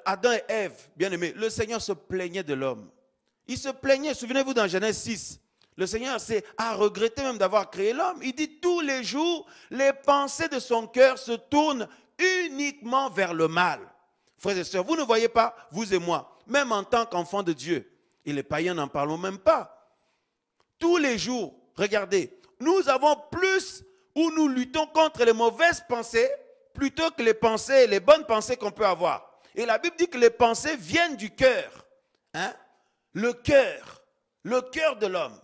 Adam et Ève, bien aimés, le Seigneur se plaignait de l'homme. Il se plaignait, souvenez-vous dans Genèse 6, le Seigneur a regretté même d'avoir créé l'homme. Il dit tous les jours, les pensées de son cœur se tournent uniquement vers le mal. Frères et sœurs, vous ne voyez pas, vous et moi, même en tant qu'enfants de Dieu, et les païens n'en parlons même pas. Tous les jours, regardez, nous avons plus où nous luttons contre les mauvaises pensées plutôt que les pensées, les bonnes pensées qu'on peut avoir. Et la Bible dit que les pensées viennent du cœur. Hein? Le cœur de l'homme.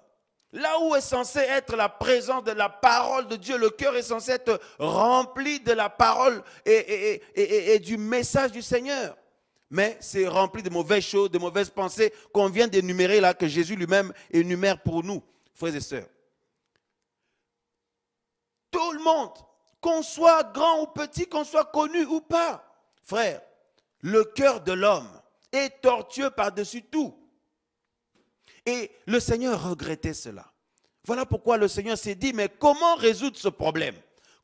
Là où est censé être la présence de la parole de Dieu, le cœur est censé être rempli de la parole et du message du Seigneur. Mais c'est rempli de mauvaises choses, de mauvaises pensées qu'on vient d'énumérer là, que Jésus lui-même énumère pour nous, frères et sœurs. Tout le monde, qu'on soit grand ou petit, qu'on soit connu ou pas, frère, le cœur de l'homme est tortueux par-dessus tout. Et le Seigneur regrettait cela. Voilà pourquoi le Seigneur s'est dit, mais comment résoudre ce problème?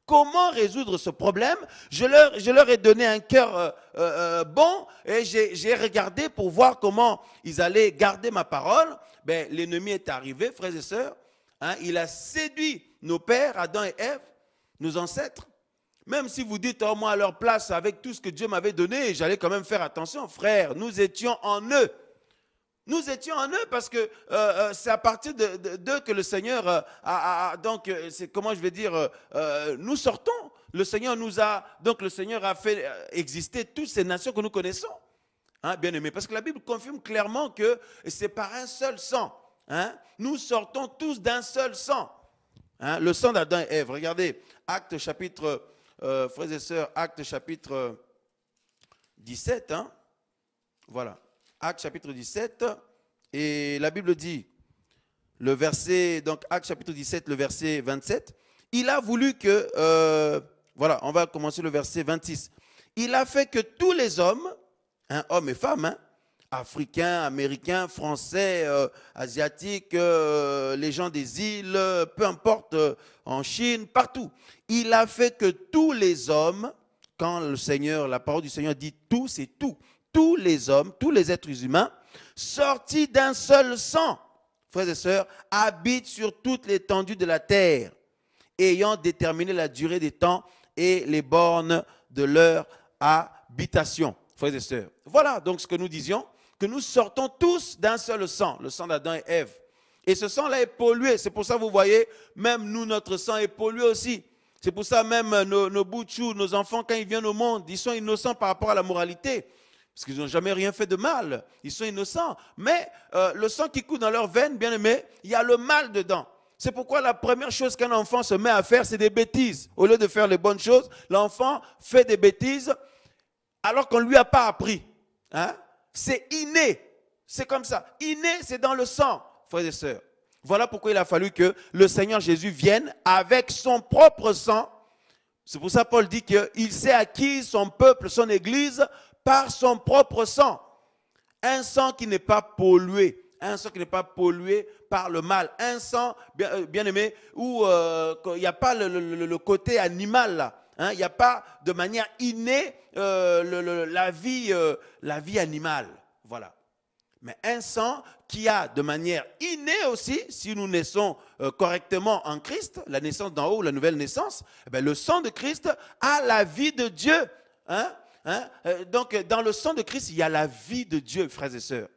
Comment résoudre ce problème? Je leur ai donné un cœur bon et j'ai regardé pour voir comment ils allaient garder ma parole. Ben, l'ennemi est arrivé, frères et sœurs. Hein, il a séduit nos pères, Adam et Ève, nos ancêtres. Même si vous dites, oh, moi à leur place, avec tout ce que Dieu m'avait donné, j'allais quand même faire attention. Frère, nous étions en eux. Nous étions en eux parce que c'est à partir d'eux que le Seigneur donc, c'est comment je vais dire, nous sortons. Le Seigneur a fait exister toutes ces nations que nous connaissons. Hein, bien aimés, parce que la Bible confirme clairement que c'est par un seul sang. Hein, nous sortons tous d'un seul sang. Hein, le sang d'Adam et Ève. Regardez, Actes chapitre, frères et sœurs, Actes chapitre 17. Hein, voilà. Actes chapitre 17, et la Bible dit, le verset, donc Actes chapitre 17, le verset 27, il a voulu que, voilà, on va commencer le verset 26. Il a fait que tous les hommes, hein, hommes et femmes, hein, africains, américains, français, asiatiques, les gens des îles, peu importe, en Chine, partout. Il a fait que tous les hommes, quand le Seigneur, la parole du Seigneur dit tout, c'est tout. Tous les hommes, tous les êtres humains, sortis d'un seul sang, frères et sœurs, habitent sur toute l'étendue de la terre, ayant déterminé la durée des temps et les bornes de leur habitation, frères et sœurs. Voilà donc ce que nous disions, que nous sortons tous d'un seul sang, le sang d'Adam et Ève. Et ce sang-là est pollué, c'est pour ça vous voyez, même nous, notre sang est pollué aussi. C'est pour ça même nos boutchous, nos enfants, quand ils viennent au monde, ils sont innocents par rapport à la moralité. Parce qu'ils n'ont jamais rien fait de mal. Ils sont innocents. Mais le sang qui coule dans leurs veines, bien aimé, il y a le mal dedans. C'est pourquoi la première chose qu'un enfant se met à faire, c'est des bêtises. Au lieu de faire les bonnes choses, l'enfant fait des bêtises alors qu'on ne lui a pas appris. Hein? C'est inné. C'est comme ça. Inné, c'est dans le sang, frères et sœurs. Voilà pourquoi il a fallu que le Seigneur Jésus vienne avec son propre sang. C'est pour ça que Paul dit qu'il s'est acquis son peuple, son Église, par son propre sang. Un sang qui n'est pas pollué. Un sang qui n'est pas pollué par le mal. Un sang, bien aimé, où il n'y a pas le côté animal là. Hein, il n'y a pas de manière innée la vie animale. Voilà. Mais un sang qui a de manière innée aussi, si nous naissons correctement en Christ, la naissance d'en haut, la nouvelle naissance, eh bien, le sang de Christ a la vie de Dieu. Hein? Donc, dans le sang de Christ, il y a la vie de Dieu, frères et sœurs.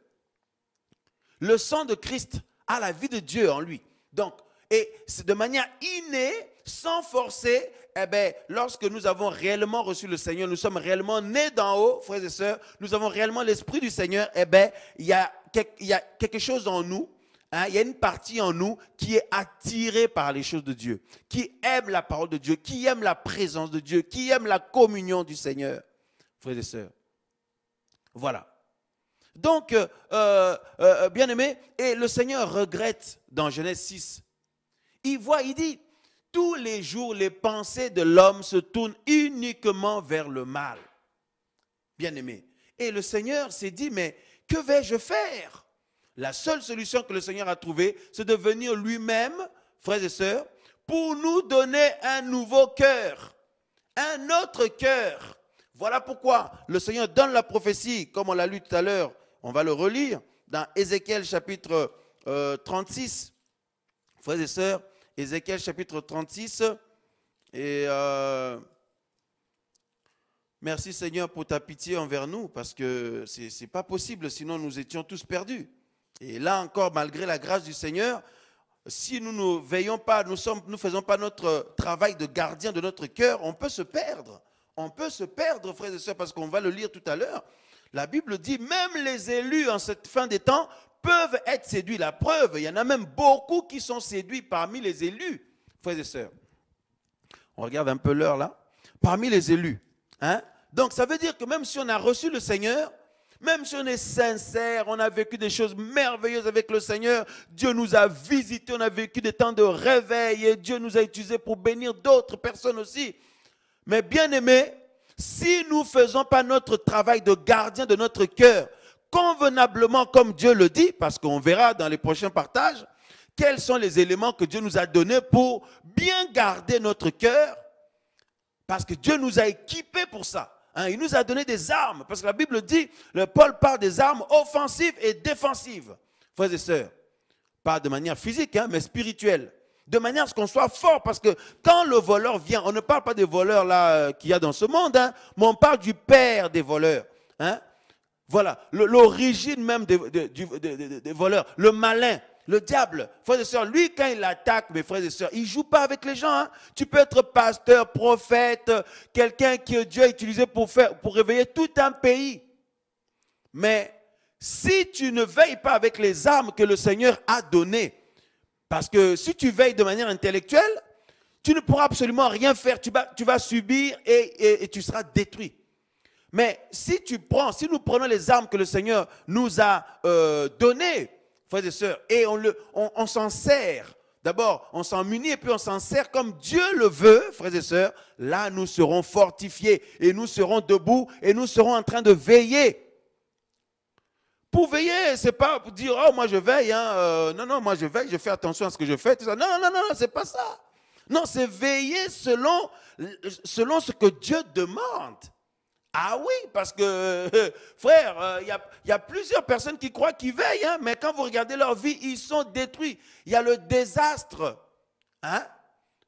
Le sang de Christ a la vie de Dieu en lui. Donc, et c'est de manière innée, sans forcer, eh bien, lorsque nous avons réellement reçu le Seigneur, nous sommes réellement nés d'en haut, frères et sœurs, nous avons réellement l'Esprit du Seigneur, eh bien, il y a quelque chose en nous, hein, il y a une partie en nous qui est attirée par les choses de Dieu, qui aime la parole de Dieu, qui aime la présence de Dieu, qui aime la communion du Seigneur, frères et sœurs. Voilà. Donc, bien aimé, et le Seigneur regrette dans Genèse 6, il dit, tous les jours, les pensées de l'homme se tournent uniquement vers le mal. Bien aimé. Et le Seigneur s'est dit, mais que vais-je faire? La seule solution que le Seigneur a trouvée, c'est de venir lui-même, frères et sœurs, pour nous donner un nouveau cœur, un autre cœur. Voilà pourquoi le Seigneur donne la prophétie, comme on l'a lu tout à l'heure, on va le relire, dans Ézéchiel chapitre 36. Frères et sœurs, Ézéchiel chapitre 36, et merci Seigneur pour ta pitié envers nous, parce que ce n'est pas possible, sinon nous étions tous perdus. Et là encore, malgré la grâce du Seigneur, si nous ne veillons pas, nous ne faisons pas notre travail de gardien de notre cœur, on peut se perdre. On peut se perdre, frères et sœurs, parce qu'on va le lire tout à l'heure. La Bible dit, même les élus en cette fin des temps peuvent être séduits. La preuve, il y en a même beaucoup qui sont séduits parmi les élus, frères et sœurs. On regarde un peu l'heure là. Parmi les élus. Hein? Donc ça veut dire que même si on a reçu le Seigneur, même si on est sincère, on a vécu des choses merveilleuses avec le Seigneur, Dieu nous a visités, on a vécu des temps de réveil et Dieu nous a utilisés pour bénir d'autres personnes aussi. Mais bien aimés, si nous ne faisons pas notre travail de gardien de notre cœur, convenablement comme Dieu le dit, parce qu'on verra dans les prochains partages, quels sont les éléments que Dieu nous a donnés pour bien garder notre cœur, parce que Dieu nous a équipés pour ça. Hein, il nous a donné des armes, parce que la Bible dit, Paul parle des armes offensives et défensives, frères et sœurs. Pas de manière physique, hein, mais spirituelle. De manière à ce qu'on soit fort, parce que quand le voleur vient, on ne parle pas des voleurs là qu'il y a dans ce monde, hein, mais on parle du père des voleurs. Hein. Voilà, l'origine même des voleurs, le malin, le diable. Frères et sœurs, lui quand il attaque, mes frères et sœurs, il ne joue pas avec les gens. Hein. Tu peux être pasteur, prophète, quelqu'un que Dieu a utilisé pour réveiller tout un pays. Mais si tu ne veilles pas avec les armes que le Seigneur a données, parce que si tu veilles de manière intellectuelle, tu ne pourras absolument rien faire. Tu vas subir et tu seras détruit. Mais si nous prenons les armes que le Seigneur nous a données, frères et sœurs, et on s'en sert, d'abord on s'en munit et puis on s'en sert comme Dieu le veut, frères et sœurs, là nous serons fortifiés et nous serons debout et nous serons en train de veiller. Pour veiller, ce n'est pas pour dire, oh moi je veille, hein, non, moi je veille, je fais attention à ce que je fais, tout ça. Non, ce n'est pas ça. Non, c'est veiller selon ce que Dieu demande. Ah oui, parce que, frère, il y a plusieurs personnes qui croient qu'ils veillent, hein, mais quand vous regardez leur vie, ils sont détruits. Il y a le désastre. Hein?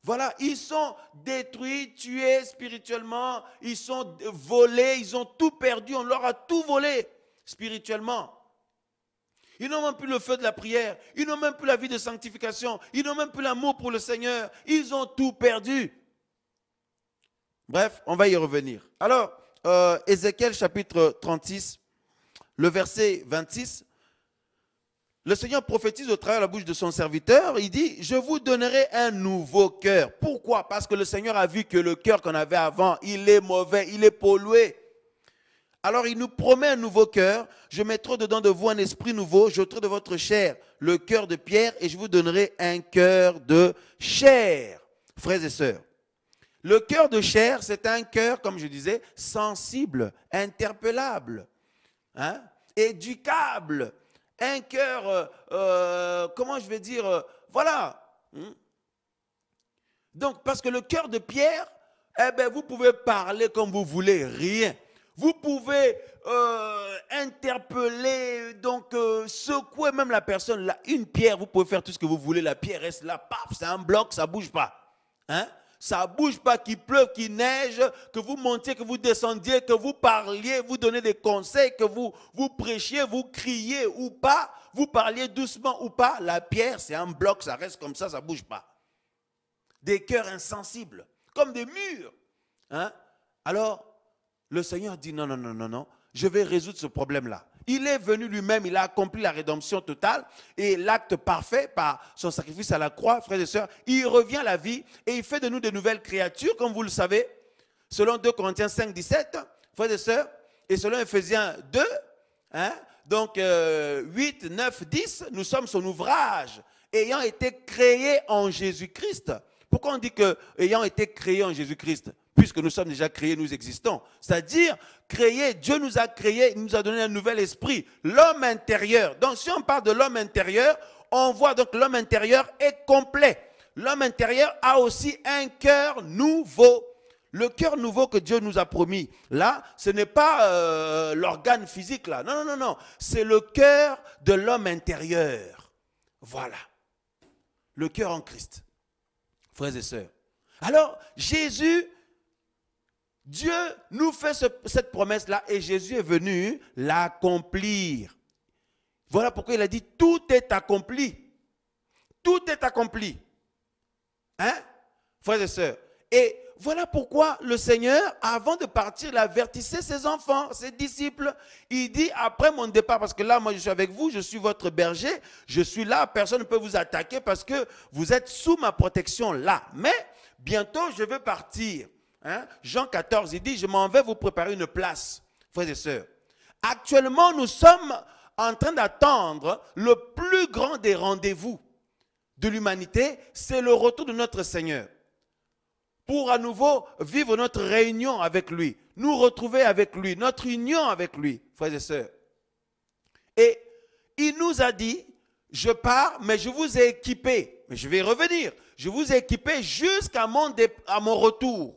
Voilà, ils sont détruits, tués spirituellement, ils sont volés, ils ont tout perdu, on leur a tout volé spirituellement. Ils n'ont même plus le feu de la prière, ils n'ont même plus la vie de sanctification, ils n'ont même plus l'amour pour le Seigneur, ils ont tout perdu. Bref, on va y revenir. Alors, Ézéchiel chapitre 36, le verset 26, le Seigneur prophétise au travers de la bouche de son serviteur, il dit, je vous donnerai un nouveau cœur. Pourquoi? Parce que le Seigneur a vu que le cœur qu'on avait avant, il est mauvais, il est pollué. Alors il nous promet un nouveau cœur. Je mettrai dedans de vous un esprit nouveau. J'ôterai de votre chair le cœur de pierre et je vous donnerai un cœur de chair. Frères et sœurs, le cœur de chair, c'est un cœur, comme je disais, sensible, interpellable, hein, éducable. Un cœur, comment je vais dire, voilà. Donc, parce que le cœur de pierre, eh ben, vous pouvez parler comme vous voulez, rien. Vous pouvez interpeller, donc secouer même la personne. Là, une pierre, vous pouvez faire tout ce que vous voulez. La pierre reste là, paf, c'est un bloc, ça ne bouge pas. Hein? Ça ne bouge pas, qu'il pleuve, qu'il neige, que vous montiez, que vous descendiez, que vous parliez, vous donnez des conseils, que vous prêchiez, vous criez ou pas, vous parliez doucement ou pas. La pierre, c'est un bloc, ça reste comme ça ne bouge pas. Des cœurs insensibles, comme des murs. Hein? Alors, le Seigneur dit non, non, non, non, non, je vais résoudre ce problème-là. Il est venu lui-même, il a accompli la rédemption totale et l'acte parfait par son sacrifice à la croix, frères et sœurs. Il revient à la vie et il fait de nous de nouvelles créatures, comme vous le savez, selon 2 Corinthiens 5, 17, frères et sœurs, et selon Ephésiens 2, hein, donc 8, 9, 10, nous sommes son ouvrage, ayant été créés en Jésus-Christ. Pourquoi on dit que ayant été créés en Jésus-Christ? Puisque nous sommes déjà créés, nous existons. C'est-à-dire, créés, Dieu nous a créés, il nous a donné un nouvel esprit, l'homme intérieur. Donc, si on parle de l'homme intérieur, on voit donc l'homme intérieur est complet. L'homme intérieur a aussi un cœur nouveau. Le cœur nouveau que Dieu nous a promis, là, ce n'est pas l'organe physique, là. Non, non, non, non. C'est le cœur de l'homme intérieur. Voilà. Le cœur en Christ. Frères et sœurs. Alors, Jésus, Dieu nous fait cette promesse-là et Jésus est venu l'accomplir. Voilà pourquoi il a dit tout est accompli. Tout est accompli. Hein, frères et sœurs. Et voilà pourquoi le Seigneur, avant de partir, il avertissait ses enfants, ses disciples. Il dit, après mon départ, parce que là, moi, je suis avec vous, je suis votre berger, je suis là, personne ne peut vous attaquer parce que vous êtes sous ma protection là. Mais bientôt, je vais partir. Hein? Jean 14, il dit, je m'en vais vous préparer une place, frères et sœurs. Actuellement, nous sommes en train d'attendre le plus grand des rendez-vous de l'humanité, c'est le retour de notre Seigneur. Pour à nouveau vivre notre réunion avec lui, nous retrouver avec lui, notre union avec lui, frères et sœurs. Et il nous a dit, je pars, mais je vous ai équipé, mais je vais revenir, je vous ai équipé jusqu'à mon retour.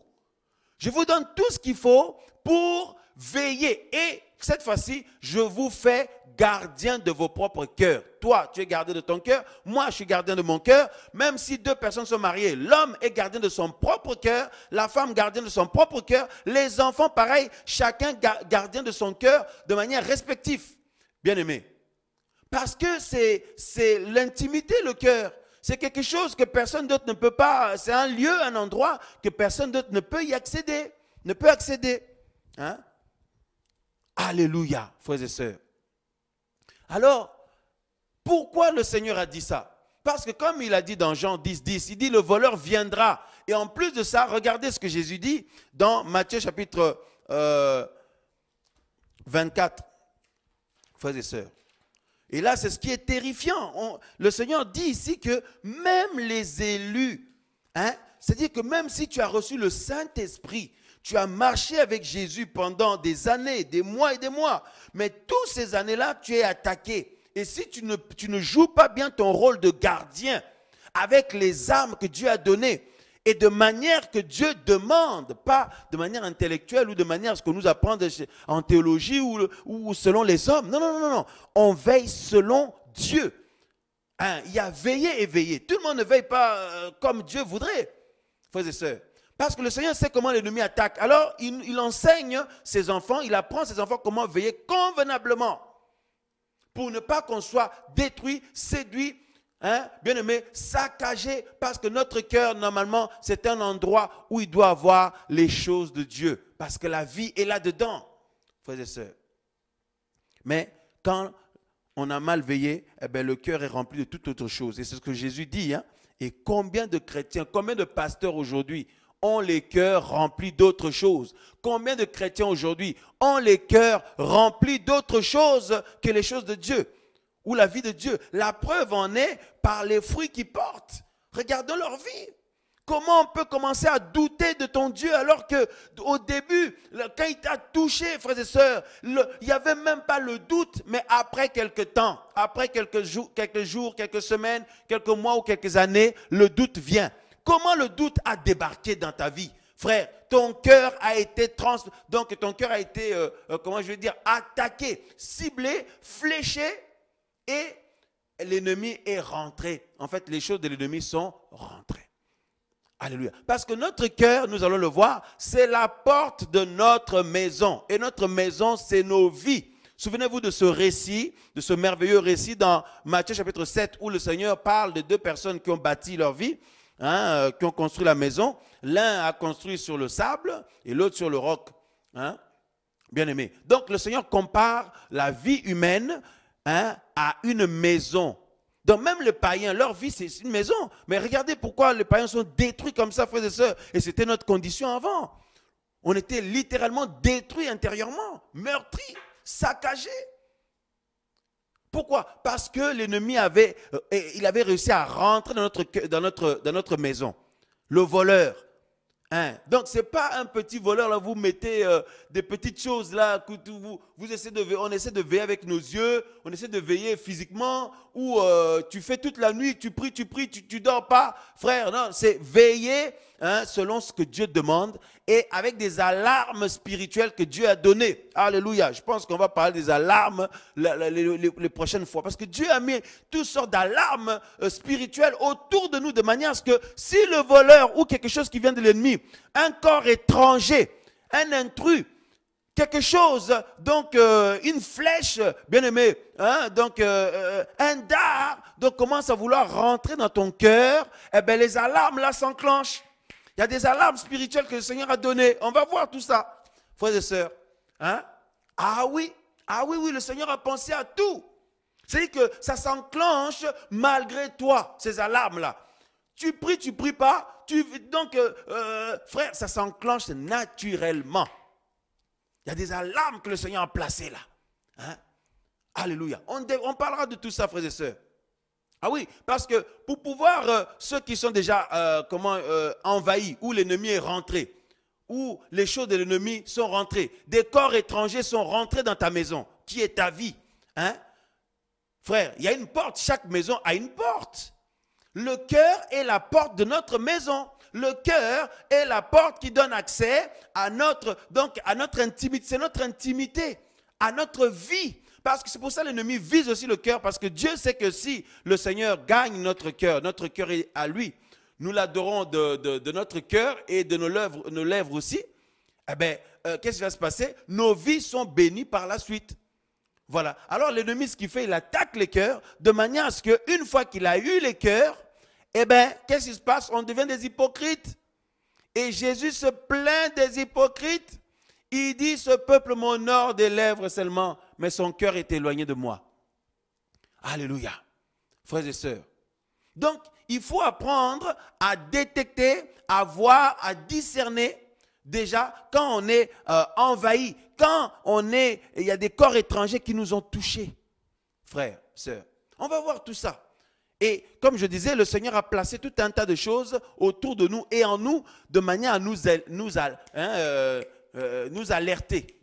Je vous donne tout ce qu'il faut pour veiller. Et cette fois-ci, je vous fais gardien de vos propres cœurs. Toi, tu es gardien de ton cœur. Moi, je suis gardien de mon cœur. Même si deux personnes sont mariées, l'homme est gardien de son propre cœur, la femme gardienne de son propre cœur, les enfants, pareil, chacun gardien de son cœur de manière respective. Bien-aimé. Parce que c'est l'intimité, le cœur. C'est quelque chose que personne d'autre ne peut pas, c'est un lieu, un endroit que personne d'autre ne peut y accéder, ne peut accéder. Hein? Alléluia, frères et sœurs. Alors, pourquoi le Seigneur a dit ça? Parce que comme il a dit dans Jean 10, 10, il dit le voleur viendra. Et en plus de ça, regardez ce que Jésus dit dans Matthieu chapitre 24, frères et sœurs. Et là, c'est ce qui est terrifiant. Le Seigneur dit ici que même les élus, hein, c'est-à-dire que même si tu as reçu le Saint-Esprit, tu as marché avec Jésus pendant des années, des mois et des mois, mais toutes ces années-là, tu es attaqué. Et si tu ne joues pas bien ton rôle de gardien avec les armes que Dieu a données, et de manière que Dieu demande, pas de manière intellectuelle ou de manière à ce qu'on nous apprend en théologie ou selon les hommes. Non, non, non, non. On veille selon Dieu. Hein, il y a veiller et veiller. Tout le monde ne veille pas comme Dieu voudrait, frères et sœurs. Parce que le Seigneur sait comment l'ennemi attaque. Alors, il enseigne ses enfants, il apprend ses enfants comment veiller convenablement. Pour ne pas qu'on soit détruit, séduit, hein, bien aimé, saccagé, parce que notre cœur, normalement, c'est un endroit où il doit avoir les choses de Dieu, parce que la vie est là-dedans, frères et sœurs. Mais quand on a mal veillé, eh bien, le cœur est rempli de toute autre chose. Et c'est ce que Jésus dit. Hein. Et combien de chrétiens, combien de pasteurs aujourd'hui ont les cœurs remplis d'autres choses? Combien de chrétiens aujourd'hui ont les cœurs remplis d'autres choses que les choses de Dieu ou la vie de Dieu? La preuve en est par les fruits qu'ils portent. Regardons leur vie. Comment on peut commencer à douter de ton Dieu alors qu'au début, quand il t'a touché, frères et sœurs, il n'y avait même pas le doute, mais après quelques temps, après quelques jours, quelques semaines, quelques mois ou quelques années, le doute vient. Comment le doute a débarqué dans ta vie? Frère, ton cœur a été comment je veux dire, attaqué, ciblé, fléché et l'ennemi est rentré. En fait, les choses de l'ennemi sont rentrées. Alléluia. Parce que notre cœur, nous allons le voir, c'est la porte de notre maison. Et notre maison, c'est nos vies. Souvenez-vous de ce récit, de ce merveilleux récit dans Matthieu chapitre 7, où le Seigneur parle de deux personnes qui ont bâti leur vie, qui ont construit la maison. L'un a construit sur le sable et l'autre sur le roc. Bien aimé. Donc le Seigneur compare la vie humaine à une maison. Donc même les païens, leur vie c'est une maison. Mais regardez pourquoi les païens sont détruits comme ça, frères et sœurs. Et c'était notre condition avant. On était littéralement détruits intérieurement, meurtris, saccagés. Pourquoi? Parce que l'ennemi avait réussi à rentrer dans notre maison. Le voleur. Donc, ce n'est pas un petit voleur, là, vous mettez des petites choses là, que on essaie de veiller avec nos yeux, on essaie de veiller physiquement, ou tu fais toute la nuit, tu pries, tu dors pas. Frère, non, c'est veiller selon ce que Dieu demande et avec des alarmes spirituelles que Dieu a données. Alléluia. Je pense qu'on va parler des alarmes les prochaines fois. Parce que Dieu a mis toutes sortes d'alarmes spirituelles autour de nous de manière à ce que si le voleur ou quelque chose qui vient de l'ennemi, un corps étranger, un intrus, quelque chose, donc une flèche, bien aimé, donc un dard, donc commence à vouloir rentrer dans ton cœur, eh bien les alarmes là s'enclenchent. Il y a des alarmes spirituelles que le Seigneur a données. On va voir tout ça, frères et sœurs. Ah oui, le Seigneur a pensé à tout. C'est-à-dire que ça s'enclenche malgré toi, ces alarmes-là. Tu pries pas, donc frère, ça s'enclenche naturellement. Il y a des alarmes que le Seigneur a placées là. Alléluia. On parlera de tout ça, frères et sœurs. Ah oui, parce que pour pouvoir, ceux qui sont déjà envahis, où l'ennemi est rentré, où les choses de l'ennemi sont rentrées, des corps étrangers sont rentrés dans ta maison, qui est ta vie. Frère, il y a une porte, chaque maison a une porte. Le cœur est la porte de notre maison. Le cœur est la porte qui donne accès à notre intimité. C'est notre intimité, à notre vie. Parce que c'est pour ça que l'ennemi vise aussi le cœur. Parce que Dieu sait que si le Seigneur gagne notre cœur est à lui. Nous l'adorons de notre cœur et de nos lèvres aussi. Eh bien, qu'est-ce qui va se passer? Nos vies sont bénies par la suite. Voilà. Alors l'ennemi, ce qu'il fait, il attaque les cœurs de manière à ce qu'une fois qu'il a eu les cœurs, eh bien, qu'est-ce qui se passe? On devient des hypocrites. Et Jésus se plaint des hypocrites. Il dit, ce peuple m'honore des lèvres seulement, mais son cœur est éloigné de moi. Alléluia. Frères et sœurs. Donc, il faut apprendre à détecter, à voir, à discerner déjà quand on est envahi, quand il y a des corps étrangers qui nous ont touchés. Frères, sœurs. On va voir tout ça. Et comme je disais, le Seigneur a placé tout un tas de choses autour de nous et en nous de manière à nous alerter,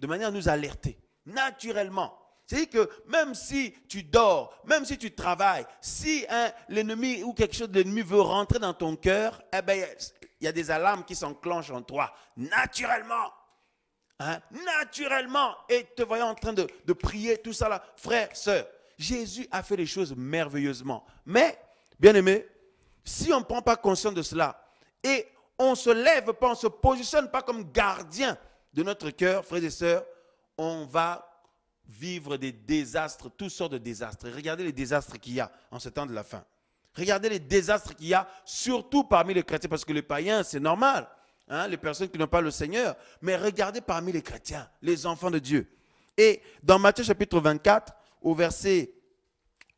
naturellement. C'est-à-dire que même si tu dors, même si tu travailles, si l'ennemi ou quelque chose de l'ennemi veut rentrer dans ton cœur, eh bien, il y a des alarmes qui s'enclenchent en toi, naturellement. Naturellement. Et te voyant en train de prier, tout ça là, frère, sœur. Jésus a fait les choses merveilleusement. Mais, bien aimé, si on ne prend pas conscience de cela et on ne se lève pas, on ne se positionne pas comme gardien de notre cœur, frères et sœurs, on va vivre des désastres, toutes sortes de désastres. Et regardez les désastres qu'il y a en ce temps de la fin. Regardez les désastres qu'il y a, surtout parmi les chrétiens, parce que les païens, c'est normal, les personnes qui n'ont pas le Seigneur. Mais regardez parmi les chrétiens, les enfants de Dieu. Et dans Matthieu chapitre 24, au verset,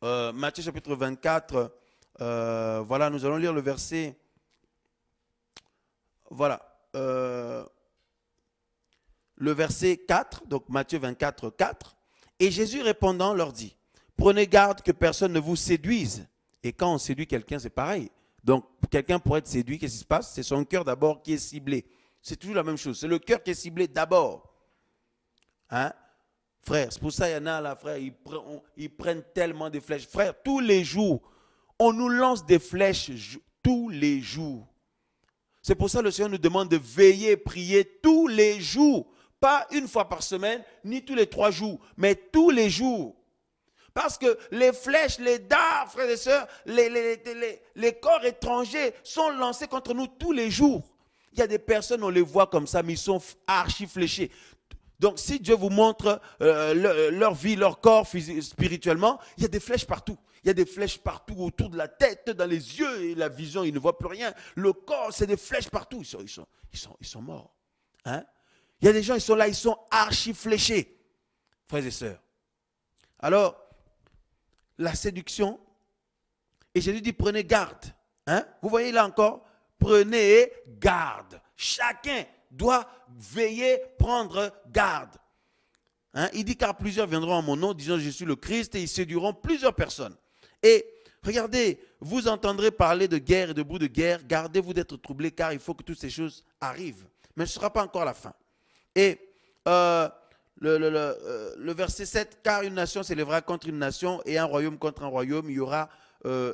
Matthieu chapitre 24, voilà, nous allons lire le verset, voilà, le verset 4, donc Matthieu 24, 4. Et Jésus répondant leur dit, prenez garde que personne ne vous séduise. Et quand on séduit quelqu'un, c'est pareil. Donc, quelqu'un pour être séduit, qu'est-ce qui se passe? C'est son cœur d'abord qui est ciblé. C'est toujours la même chose. C'est le cœur qui est ciblé d'abord. Hein? Frère, c'est pour ça qu'il y en a là, frère, ils prennent tellement de flèches. Frère, tous les jours, on nous lance des flèches tous les jours. C'est pour ça que le Seigneur nous demande de veiller, prier tous les jours. Pas une fois par semaine, ni tous les 3 jours, mais tous les jours. Parce que les flèches, les dards, frères et sœurs, les corps étrangers sont lancés contre nous tous les jours. Il y a des personnes, on les voit comme ça, mais ils sont archi fléchés. Donc, si Dieu vous montre leur vie, leur corps spirituellement, il y a des flèches partout. Il y a des flèches partout autour de la tête, dans les yeux et la vision, ils ne voient plus rien. Le corps, c'est des flèches partout. Ils sont morts. Hein? Il y a des gens, ils sont là, ils sont archi fléchés, frères et sœurs. Alors, la séduction, et Jésus dit, prenez garde. Hein? Vous voyez là encore, prenez garde. Chacun doit veiller, prendre garde. Hein? Il dit, car plusieurs viendront en mon nom, disant, je suis le Christ, et ils séduiront plusieurs personnes. Et regardez, vous entendrez parler de guerre et de bruit de guerre, gardez-vous d'être troublés, car il faut que toutes ces choses arrivent. Mais ce ne sera pas encore la fin. Et le verset 7, car une nation s'élèvera contre une nation et un royaume contre un royaume, il y aura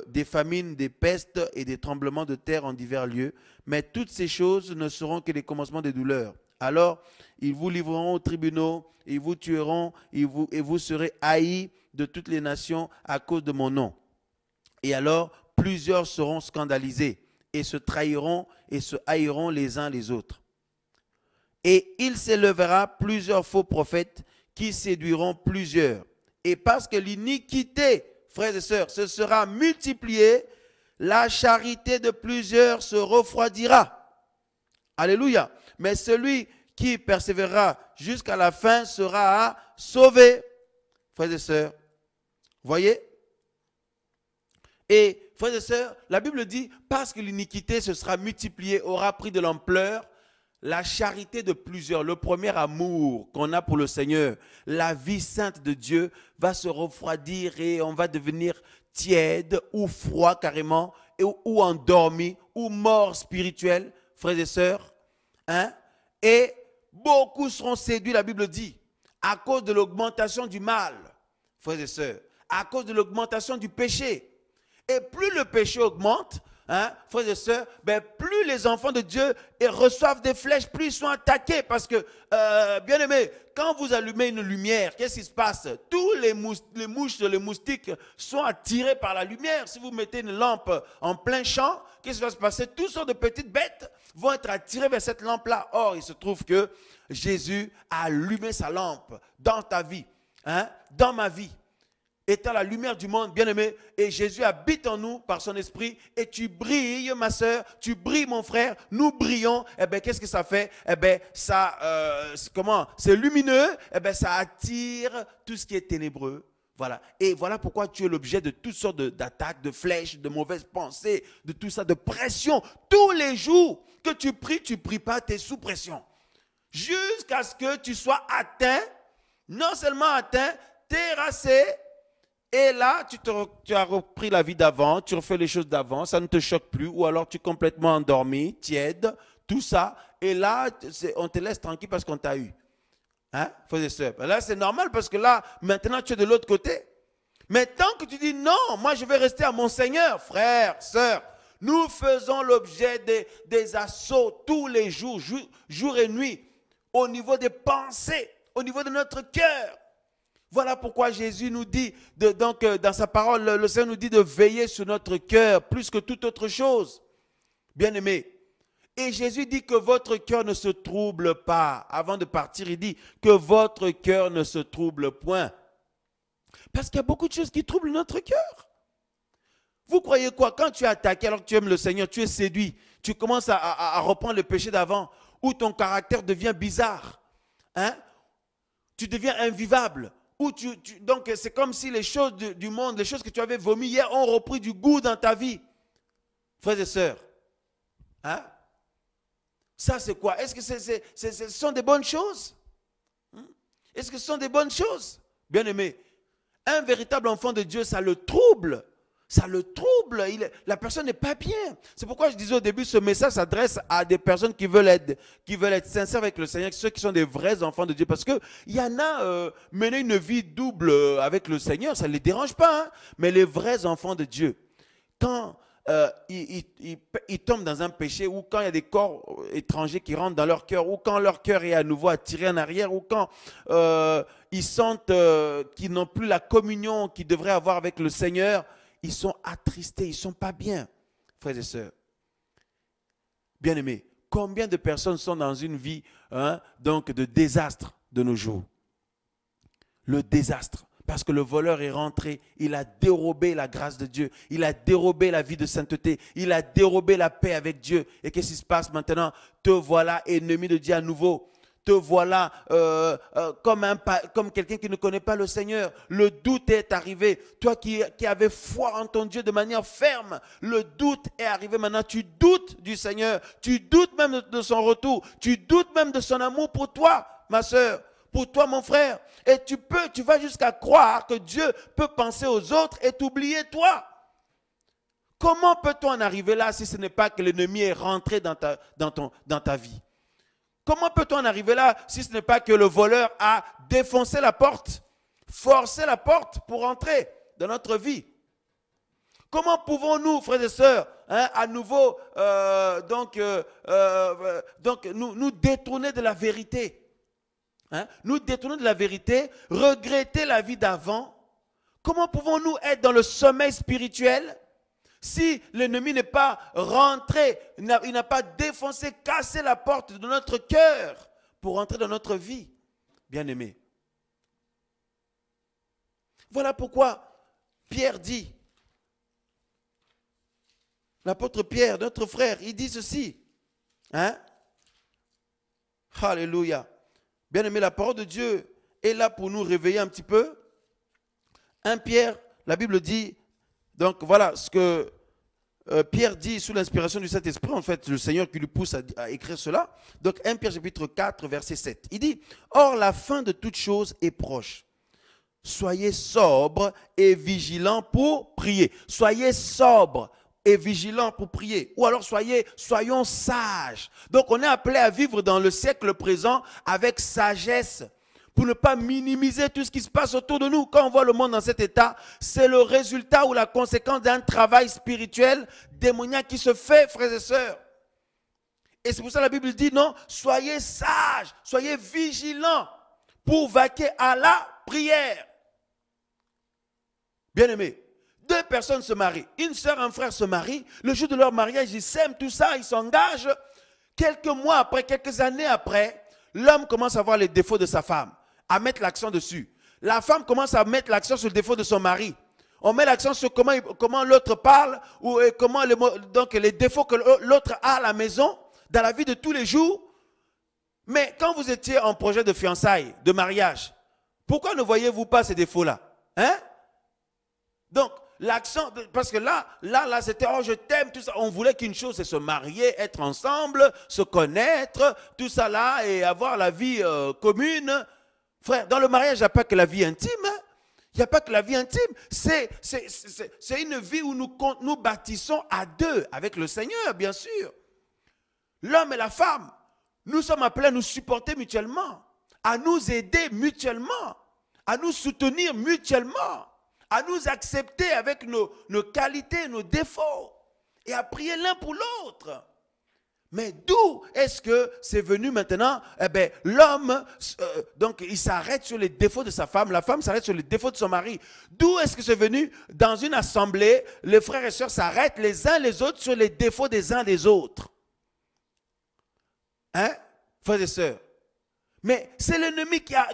des famines, des pestes et des tremblements de terre en divers lieux. Mais toutes ces choses ne seront que les commencements des douleurs. Alors, ils vous livreront aux tribunaux, ils vous tueront, et vous serez haïs de toutes les nations à cause de mon nom. Et alors, plusieurs seront scandalisés et se trahiront et se haïront les uns les autres. Et il s'élèvera plusieurs faux prophètes qui séduiront plusieurs. Et parce que l'iniquité, frères et sœurs, se sera multipliée, la charité de plusieurs se refroidira. Alléluia. Mais celui qui persévérera jusqu'à la fin sera sauvé. Frères et sœurs, voyez? Et frères et sœurs, la Bible dit, parce que l'iniquité se sera multipliée, aura pris de l'ampleur, la charité de plusieurs, le premier amour qu'on a pour le Seigneur, la vie sainte de Dieu va se refroidir et on va devenir tiède ou froid carrément, ou endormi, ou mort spirituel, frères et sœurs. Hein? Et beaucoup seront séduits, la Bible dit, à cause de l'augmentation du mal, frères et sœurs, à cause de l'augmentation du péché. Et plus le péché augmente, hein, frères et sœurs, ben, plus les enfants de Dieu reçoivent des flèches, plus ils sont attaqués. Parce que, bien aimé, quand vous allumez une lumière, qu'est-ce qui se passe? Tous les mouches, les moustiques sont attirés par la lumière. Si vous mettez une lampe en plein champ, qu'est-ce qui va se passer? Toutes sortes de petites bêtes vont être attirées vers cette lampe-là. Or, il se trouve que Jésus a allumé sa lampe dans ta vie, hein, dans ma vie. Étant la lumière du monde, bien-aimé, et Jésus habite en nous par son esprit, et tu brilles, ma soeur, tu brilles, mon frère, nous brillons, eh bien, qu'est-ce que ça fait? Eh bien, ça, c'est lumineux, eh bien, ça attire tout ce qui est ténébreux. Voilà. Et voilà pourquoi tu es l'objet de toutes sortes d'attaques, de flèches, de mauvaises pensées, de tout ça, de pression. Tous les jours que tu pries pas, tu es sous pression. Jusqu'à ce que tu sois atteint, non seulement atteint, terrassé. Et là, tu as repris la vie d'avant, tu refais les choses d'avant, ça ne te choque plus, ou alors tu es complètement endormi, tiède, tout ça. Et là, on te laisse tranquille parce qu'on t'a eu. Hein, frères et sœurs? Là, c'est normal parce que là, maintenant, tu es de l'autre côté. Mais tant que tu dis non, moi, je vais rester à mon Seigneur, frère, sœur, nous faisons l'objet des assauts tous les jours, jour et nuit, au niveau des pensées, au niveau de notre cœur. Voilà pourquoi Jésus nous dit, dans sa parole, le Seigneur nous dit de veiller sur notre cœur plus que toute autre chose. Bien-aimé. Et Jésus dit que votre cœur ne se trouble pas. Avant de partir, il dit que votre cœur ne se trouble point. Parce qu'il y a beaucoup de choses qui troublent notre cœur. Vous croyez quoi? Quand tu es attaqué alors que tu aimes le Seigneur, tu es séduit, tu commences à reprendre le péché d'avant, ou ton caractère devient bizarre. Hein? Tu deviens invivable. Donc, c'est comme si les choses du monde, les choses que tu avais vomies hier ont repris du goût dans ta vie. Frères et sœurs, hein? Ça, c'est quoi? Est-ce que ce sont des bonnes choses? Est-ce que ce sont des bonnes choses? Bien aimé, un véritable enfant de Dieu, ça le trouble. Ça le trouble. La personne n'est pas bien. C'est pourquoi je disais au début, ce message s'adresse à des personnes qui veulent être sincères avec le Seigneur, ceux qui sont des vrais enfants de Dieu. Parce qu'il y en a, mener une vie double avec le Seigneur, ça ne les dérange pas. Hein? Mais les vrais enfants de Dieu, quand ils tombent dans un péché, ou quand il y a des corps étrangers qui rentrent dans leur cœur, ou quand leur cœur est à nouveau attiré en arrière, ou quand ils sentent qu'ils n'ont plus la communion qu'ils devraient avoir avec le Seigneur, ils sont attristés, ils ne sont pas bien, frères et sœurs. Bien-aimés, combien de personnes sont dans une vie donc de désastre de nos jours? Le désastre. Parce que le voleur est rentré, il a dérobé la grâce de Dieu, il a dérobé la vie de sainteté, il a dérobé la paix avec Dieu. Et qu'est-ce qui se passe maintenant? Te voilà ennemi de Dieu à nouveau. Te voilà comme quelqu'un qui ne connaît pas le Seigneur. Le doute est arrivé. Toi qui avais foi en ton Dieu de manière ferme, le doute est arrivé maintenant. Tu doutes du Seigneur. Tu doutes même de son retour. Tu doutes même de son amour pour toi, ma soeur. Pour toi, mon frère. Et tu vas jusqu'à croire que Dieu peut penser aux autres et t'oublier toi. Comment peut-on en arriver là si ce n'est pas que l'ennemi est rentré dans ta vie? Comment peut-on en arriver là si ce n'est pas que le voleur a défoncé la porte, forcé la porte pour entrer dans notre vie? Comment pouvons-nous, frères et sœurs, à nouveau nous détourner de la vérité? Nous détourner de la vérité, regretter la vie d'avant. Comment pouvons-nous être dans le sommeil spirituel si l'ennemi n'est pas rentré, il n'a pas défoncé, cassé la porte de notre cœur pour entrer dans notre vie, bien-aimés? Voilà pourquoi Pierre dit, l'apôtre Pierre, notre frère, il dit ceci. Alléluia. Bien-aimés, la parole de Dieu est là pour nous réveiller un petit peu. 1 Pierre, la Bible dit, donc voilà ce que Pierre dit sous l'inspiration du Saint-Esprit, en fait, le Seigneur qui lui pousse à écrire cela. Donc 1 Pierre chapitre 4, verset 7. Il dit, « Or la fin de toute chose est proche. Soyez sobres et vigilants pour prier. » Soyez sobres et vigilants pour prier. Ou alors soyons sages. Donc on est appelé à vivre dans le siècle présent avec sagesse, pour ne pas minimiser tout ce qui se passe autour de nous. Quand on voit le monde dans cet état, c'est le résultat ou la conséquence d'un travail spirituel démoniaque qui se fait, frères et sœurs. Et c'est pour ça que la Bible dit, non, soyez sages, soyez vigilants pour vaquer à la prière. Bien-aimés, deux personnes se marient, une sœur et un frère se marient, le jour de leur mariage, ils s'aiment, tout ça, ils s'engagent. Quelques mois après, quelques années après, l'homme commence à voir les défauts de sa femme, à mettre l'accent dessus. La femme commence à mettre l'accent sur le défaut de son mari. On met l'accent sur comment l'autre parle, ou comment donc les défauts que l'autre a à la maison, dans la vie de tous les jours. Mais quand vous étiez en projet de fiançailles, de mariage, pourquoi ne voyez-vous pas ces défauts-là? Donc, l'accent, parce que là, c'était, oh, je t'aime, tout ça. On voulait qu'une chose, c'est se marier, être ensemble, se connaître, tout ça là, et avoir la vie commune. Frère, dans le mariage, il n'y a pas que la vie intime. Il n'y a pas que la vie intime. C'est une vie où nous bâtissons à deux, avec le Seigneur, bien sûr. L'homme et la femme, nous sommes appelés à nous supporter mutuellement, à nous aider mutuellement, à nous soutenir mutuellement, à nous accepter avec nos qualités, nos défauts, et à prier l'un pour l'autre. Mais d'où est-ce que c'est venu maintenant? Eh bien, l'homme, donc il s'arrête sur les défauts de sa femme, la femme s'arrête sur les défauts de son mari. D'où est-ce que c'est venu? Dans une assemblée, les frères et sœurs s'arrêtent les uns les autres sur les défauts des uns des autres. Frères et sœurs? Mais c'est l'ennemi qui a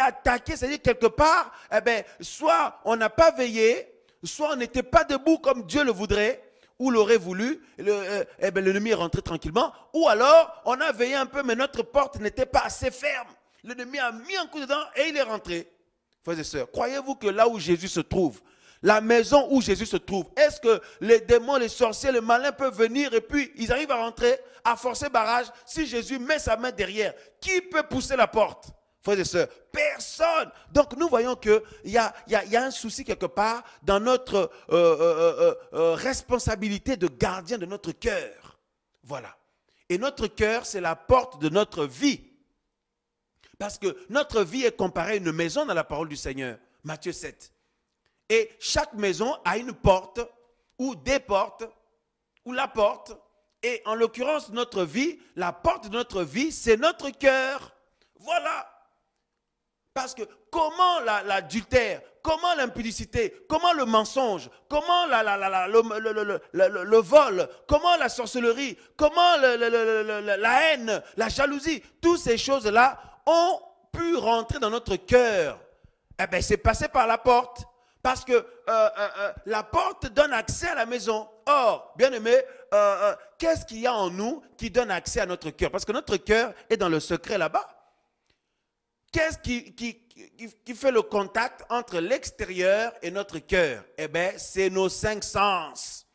attaqué, c'est-à-dire quelque part, eh bien, soit on n'a pas veillé, soit on n'était pas debout comme Dieu le voudrait, ou l'aurait voulu, l'ennemi est rentré tranquillement, ou alors on a veillé un peu, mais notre porte n'était pas assez ferme. L'ennemi a mis un coup dedans et il est rentré. Frères et sœurs, croyez-vous que là où Jésus se trouve, la maison où Jésus se trouve. Est-ce que les démons, les sorciers, les malins peuvent venir et puis ils arrivent à rentrer, à forcer barrage? Si Jésus met sa main derrière, qui peut pousser la porte? Frères et sœurs, personne. Donc nous voyons qu'il y a un souci quelque part dans notre responsabilité de gardien de notre cœur. Voilà. Et notre cœur, c'est la porte de notre vie. Parce que notre vie est comparée à une maison dans la parole du Seigneur. Matthieu 7. Et chaque maison a une porte, ou des portes, ou la porte. Et en l'occurrence, notre vie, la porte de notre vie, c'est notre cœur. Voilà. Parce que comment l'adultère, comment l'impudicité, comment le mensonge, comment le vol, comment la sorcellerie, comment la haine, la jalousie, toutes ces choses-là ont pu rentrer dans notre cœur. Eh bien, c'est passé par la porte. Parce que la porte donne accès à la maison. Or, bien aimé, qu'est-ce qu'il y a en nous qui donne accès à notre cœur? Parce que notre cœur est dans le secret là-bas. Qu'est-ce qui fait le contact entre l'extérieur et notre cœur? Eh bien, c'est nos 5 sens.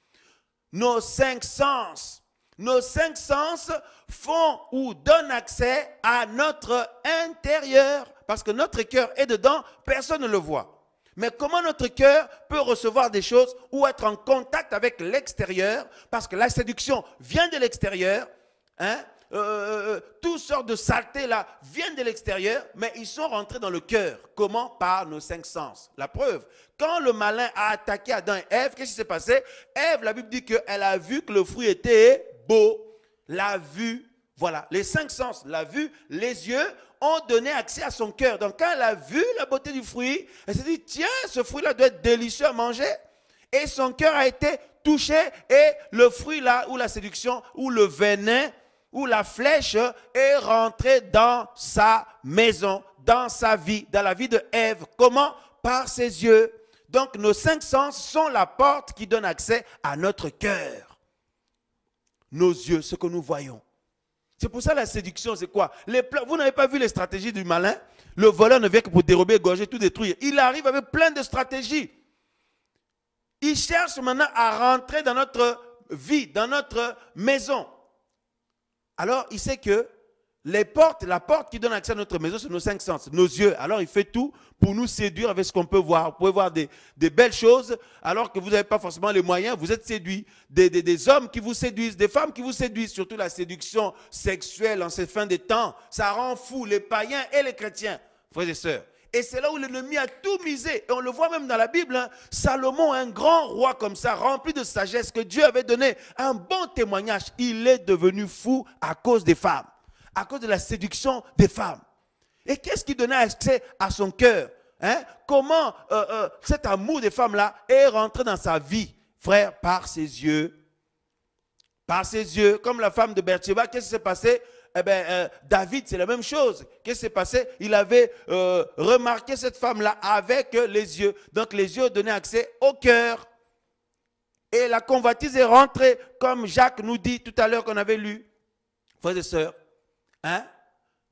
Nos 5 sens. Nos 5 sens font ou donnent accès à notre intérieur. Parce que notre cœur est dedans, personne ne le voit. Mais comment notre cœur peut recevoir des choses ou être en contact avec l'extérieur? Parce que la séduction vient de l'extérieur, hein? Toutes sortes de saletés là viennent de l'extérieur, mais ils sont rentrés dans le cœur. Comment? Par nos 5 sens. La preuve, quand le malin a attaqué Adam et Ève, qu'est-ce qui s'est passé? Ève, la Bible dit qu'elle a vu que le fruit était beau. La vue, voilà, les 5 sens, la vue, les yeux ont donné accès à son cœur. Donc quand elle a vu la beauté du fruit, elle s'est dit, tiens, ce fruit-là doit être délicieux à manger. Et son cœur a été touché et le fruit là, ou la séduction, ou le venin, où la flèche est rentrée dans sa maison, dans sa vie, dans la vie de Ève. Comment? Par ses yeux. Donc nos 5 sens sont la porte qui donne accès à notre cœur. Nos yeux, ce que nous voyons. C'est pour ça la séduction, c'est quoi? Vous n'avez pas vu les stratégies du malin? Le voleur ne vient que pour dérober, égorger, tout détruire. Il arrive avec plein de stratégies. Il cherche maintenant à rentrer dans notre vie, dans notre maison. Alors, il sait que la porte qui donne accès à notre maison, c'est nos 5 sens, nos yeux. Alors, il fait tout pour nous séduire avec ce qu'on peut voir. Vous pouvez voir des belles choses, alors que vous n'avez pas forcément les moyens, vous êtes séduits. Des hommes qui vous séduisent, des femmes qui vous séduisent, surtout la séduction sexuelle en ces fins des temps. Ça rend fou les païens et les chrétiens, frères et sœurs. Et c'est là où l'ennemi a tout misé. Et on le voit même dans la Bible. Hein. Salomon, un grand roi comme ça, rempli de sagesse, que Dieu avait donné un bon témoignage. Il est devenu fou à cause des femmes. À cause de la séduction des femmes. Et qu'est-ce qui donnait accès à son cœur? Hein? Comment cet amour des femmes-là est rentré dans sa vie, frère, par ses yeux. Par ses yeux. Comme la femme de Bathsheba, qu'est-ce qui s'est passé? Eh bien, David, c'est la même chose. Qu'est-ce qui s'est passé? Il avait remarqué cette femme-là avec les yeux. Donc, les yeux donnaient accès au cœur. Et la convoitise est rentrée, comme Jacques nous dit tout à l'heure qu'on avait lu. Frères et sœurs, hein?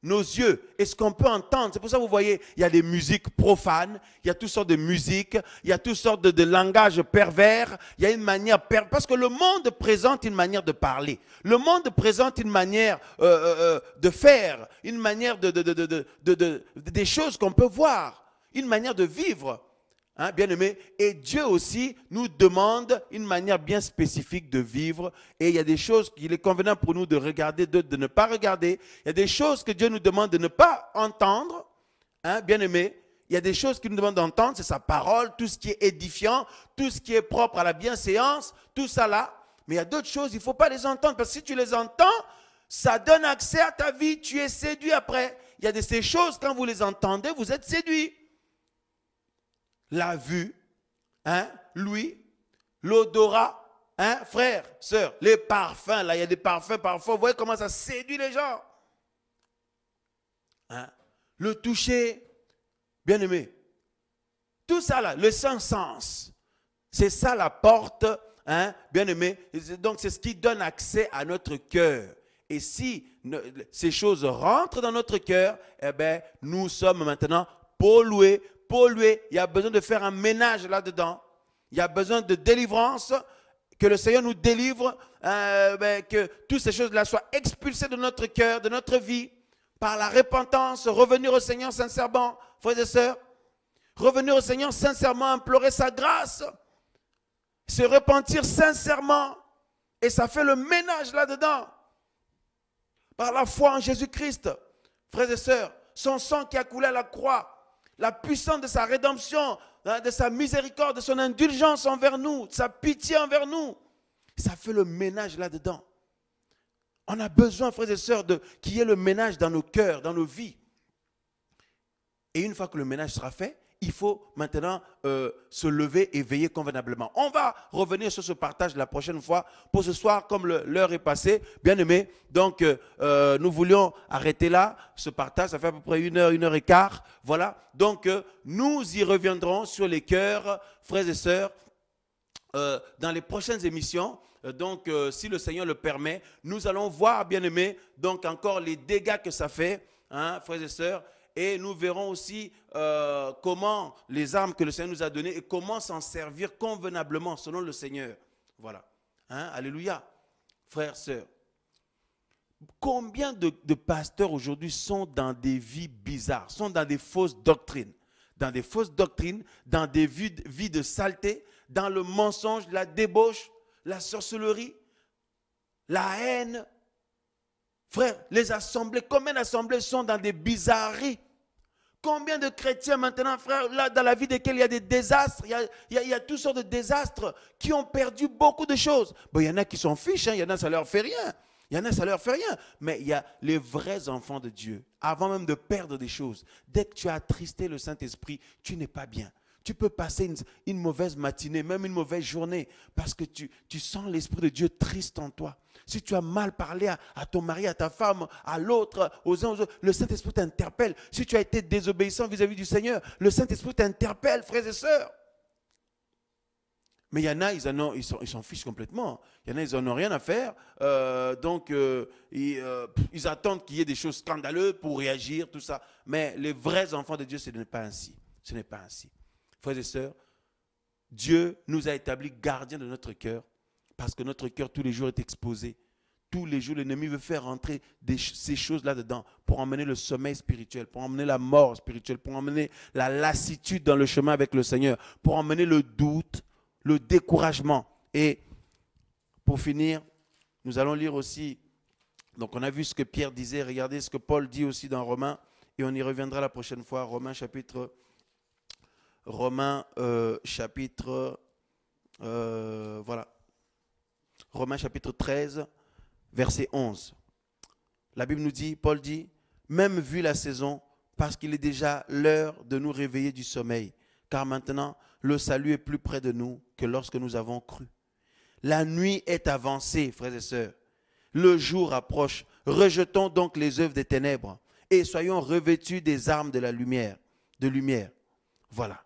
Nos yeux, et ce qu'on peut entendre, c'est pour ça que vous voyez, il y a des musiques profanes, il y a toutes sortes de musiques, il y a toutes sortes de langages pervers, il y a une manière parce que le monde présente une manière de parler, le monde présente une manière de faire, une manière des choses qu'on peut voir, une manière de vivre. Hein, bien aimé, et Dieu aussi nous demande une manière bien spécifique de vivre, et il y a des choses qu'il est convenant pour nous de regarder, d'autres de ne pas regarder. Il y a des choses que Dieu nous demande de ne pas entendre, hein, bien aimé. Il y a des choses qu'il nous demande d'entendre, c'est sa parole, tout ce qui est édifiant, tout ce qui est propre à la bienséance, tout ça là. Mais il y a d'autres choses, il ne faut pas les entendre, parce que si tu les entends, ça donne accès à ta vie, tu es séduit après. Il y a de ces choses, quand vous les entendez, vous êtes séduit. La vue, hein, l'ouïe, l'odorat, hein, frère, sœur, les parfums, là, il y a des parfums parfois, vous voyez comment ça séduit les gens. Hein, le toucher, bien aimé. Tout ça là, le sens, c'est ça la porte, hein, bien aimé. Donc c'est ce qui donne accès à notre cœur. Et si ces choses rentrent dans notre cœur, eh bien, nous sommes maintenant pollués. Il y a besoin de faire un ménage là-dedans. Il y a besoin de délivrance, que le Seigneur nous délivre, que toutes ces choses-là soient expulsées de notre cœur, de notre vie, par la repentance, revenir au Seigneur sincèrement, frères et sœurs, revenir au Seigneur sincèrement, implorer sa grâce, se repentir sincèrement, et ça fait le ménage là-dedans. Par la foi en Jésus-Christ, frères et sœurs, son sang qui a coulé à la croix, la puissance de sa rédemption, de sa miséricorde, de son indulgence envers nous, de sa pitié envers nous, ça fait le ménage là-dedans. On a besoin, frères et sœurs, qu'il y ait le ménage dans nos cœurs, dans nos vies. Et une fois que le ménage sera fait, il faut maintenant se lever et veiller convenablement. On va revenir sur ce partage la prochaine fois. Pour ce soir, comme l'heure est passée, bien aimé, donc nous voulions arrêter là ce partage. Ça fait à peu près 1 heure et quart. Voilà. Donc nous y reviendrons sur les cœurs, frères et sœurs, dans les prochaines émissions. Donc si le Seigneur le permet, nous allons voir, bien aimé, donc encore les dégâts que ça fait, hein, frères et sœurs. Et nous verrons aussi comment les armes que le Seigneur nous a données et comment s'en servir convenablement selon le Seigneur. Voilà. Hein? Alléluia. Frères, sœurs. Combien de pasteurs aujourd'hui sont dans des vies bizarres, sont dans des fausses doctrines, dans des fausses doctrines, dans des vies de saleté, dans le mensonge, la débauche, la sorcellerie, la haine. Frères, les assemblées, combien d'assemblées sont dans des bizarreries? Combien de chrétiens maintenant, frères, là dans la vie desquels il y a des désastres, il y a toutes sortes de désastres qui ont perdu beaucoup de choses. Bon, il y en a qui s'en fichent, hein, il y en a ça ne leur fait rien. Il y en a ça ne leur fait rien. Mais il y a les vrais enfants de Dieu, avant même de perdre des choses. Dès que tu as attristé le Saint-Esprit, tu n'es pas bien. Tu peux passer une mauvaise matinée, même une mauvaise journée, parce que tu sens l'Esprit de Dieu triste en toi. Si tu as mal parlé à ton mari, à ta femme, à l'autre, aux uns aux autres, le Saint-Esprit t'interpelle. Si tu as été désobéissant vis-à-vis du Seigneur, le Saint-Esprit t'interpelle, frères et sœurs. Mais il y en a, ils s'en fichent complètement. Il y en a, ils n'en ont rien à faire. Ils attendent qu'il y ait des choses scandaleuses pour réagir, tout ça. Mais les vrais enfants de Dieu, ce n'est pas ainsi. Ce n'est pas ainsi. Frères et sœurs, Dieu nous a établis gardiens de notre cœur parce que notre cœur tous les jours est exposé. Tous les jours, l'ennemi veut faire rentrer ces choses là-dedans pour emmener le sommeil spirituel, pour emmener la mort spirituelle, pour emmener la lassitude dans le chemin avec le Seigneur, pour emmener le doute, le découragement. Et pour finir, nous allons lire aussi, donc on a vu ce que Pierre disait, regardez ce que Paul dit aussi dans Romains, et on y reviendra la prochaine fois, Romains chapitre 13, verset 11. La Bible nous dit, Paul dit, même vu la saison, parce qu'il est déjà l'heure de nous réveiller du sommeil, car maintenant le salut est plus près de nous que lorsque nous avons cru. La nuit est avancée, frères et sœurs. Le jour approche. Rejetons donc les œuvres des ténèbres et soyons revêtus des armes de la lumière, Voilà,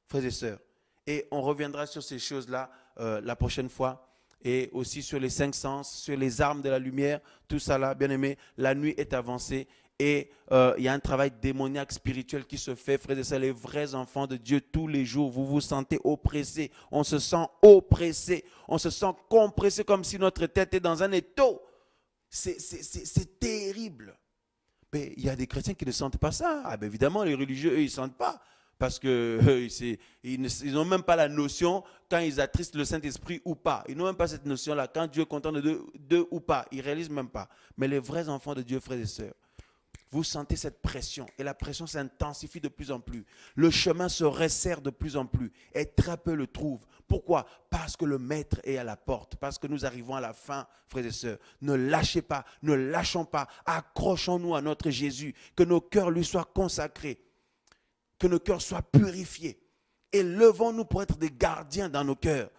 frères et sœurs. Et on reviendra sur ces choses-là la prochaine fois. Et aussi sur les 5 sens, sur les armes de la lumière, tout ça là, bien aimé, la nuit est avancée. Et il y a un travail démoniaque spirituel qui se fait, frères et sœurs, les vrais enfants de Dieu, tous les jours, vous vous sentez oppressés. On se sent oppressé, on se sent compressé comme si notre tête est dans un étau. C'est terrible. Mais il y a des chrétiens qui ne sentent pas ça. Ah, ben évidemment, les religieux, eux, ils ne sentent pas. Parce qu'ils n'ont même pas la notion quand ils attristent le Saint-Esprit ou pas. Ils n'ont même pas cette notion-là. Quand Dieu est content d'eux ou pas. Ils ne réalisent même pas. Mais les vrais enfants de Dieu, frères et sœurs, vous sentez cette pression. Et la pression s'intensifie de plus en plus. Le chemin se resserre de plus en plus. Et très peu le trouvent. Pourquoi? Parce que le Maître est à la porte. Parce que nous arrivons à la fin, frères et sœurs. Ne lâchez pas. Ne lâchons pas. Accrochons-nous à notre Jésus. Que nos cœurs lui soient consacrés. Que nos cœurs soient purifiés. Et levons-nous pour être des gardiens dans nos cœurs,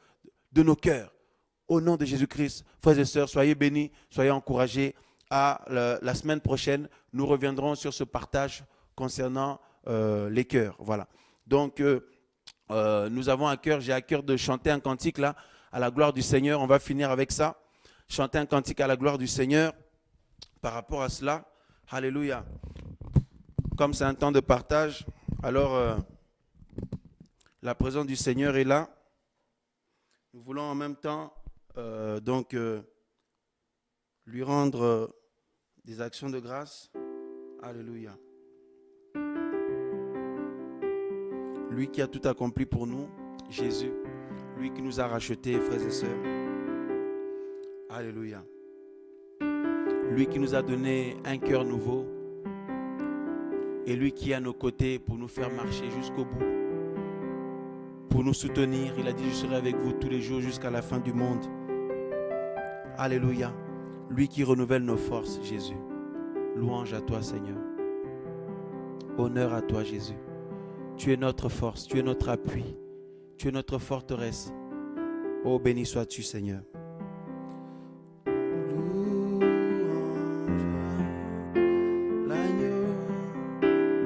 de nos cœurs. Au nom de Jésus-Christ, frères et sœurs, soyez bénis, soyez encouragés. À la semaine prochaine, nous reviendrons sur ce partage concernant les cœurs. Voilà. Donc, nous avons à cœur, j'ai à cœur de chanter un cantique là, à la gloire du Seigneur. On va finir avec ça. Chanter un cantique à la gloire du Seigneur. Par rapport à cela, alléluia. Comme c'est un temps de partage, alors la présence du Seigneur est là. Nous voulons en même temps lui rendre des actions de grâce. Alléluia. Lui qui a tout accompli pour nous, Jésus, lui qui nous a rachetés, frères et sœurs. Alléluia. Lui qui nous a donné un cœur nouveau et lui qui est à nos côtés pour nous faire marcher jusqu'au bout, pour nous soutenir. Il a dit, je serai avec vous tous les jours jusqu'à la fin du monde. Alléluia. Lui qui renouvelle nos forces, Jésus. Louange à toi, Seigneur. Honneur à toi, Jésus. Tu es notre force, tu es notre appui, tu es notre forteresse. Oh, béni sois-tu, Seigneur.